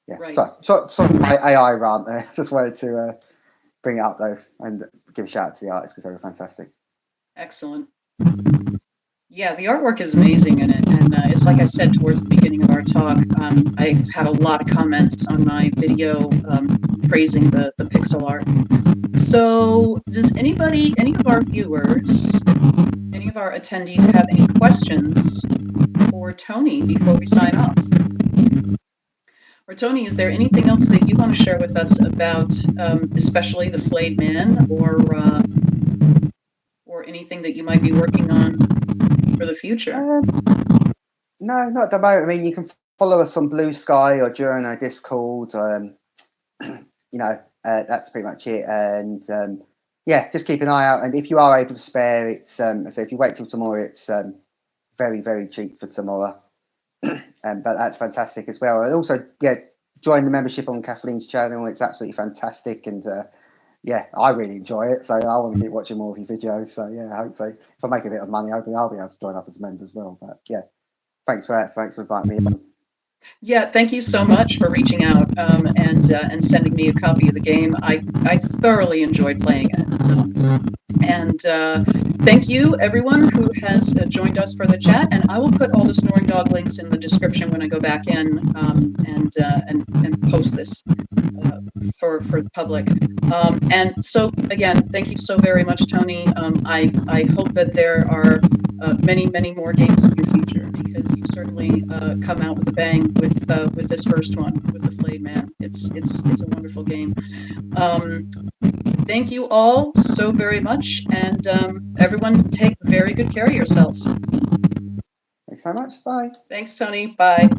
yeah, Right. so my AI rant there. Just wanted to bring it up though and give a shout out to the artists because they were fantastic. Excellent. Yeah, the artwork is amazing in it, and it's like I said towards the beginning of our talk. I've had a lot of comments on my video praising the pixel art. So, does any of our viewers, any of our attendees, have any questions for Tony before we sign off? Or Tony, is there anything else that you want to share with us about, especially the Flayed Man, or anything that you might be working on for the future? No, not at the moment. I mean, you can follow us on Blue Sky or during our Discord. That's pretty much it. And yeah, just keep an eye out. And if you are able to spare, it's so if you wait till tomorrow, it's very, very cheap for tomorrow. But that's fantastic as well. And also, yeah, join the membership on Kathleen's channel. It's absolutely fantastic. And yeah, I really enjoy it. So I want to keep watching more of your videos. So yeah, hopefully, if I make a bit of money, hopefully I'll be able to join up as a member as well. But yeah, thanks for inviting me on. Yeah, thank you so much for reaching out and sending me a copy of the game. I thoroughly enjoyed playing it. And thank you, everyone who has joined us for the chat. And I will put all the Snoring Dog links in the description when I go back in and post this for the public. And so, again, thank you so very much, Tony. I hope that there are many, many more games in your future because you certainly come out with a bang with this first one, with the Flayed Man. It's a wonderful game. Thank you all so very much, and everyone take very good care of yourselves. Thanks so much. Bye. Thanks, Tony. Bye.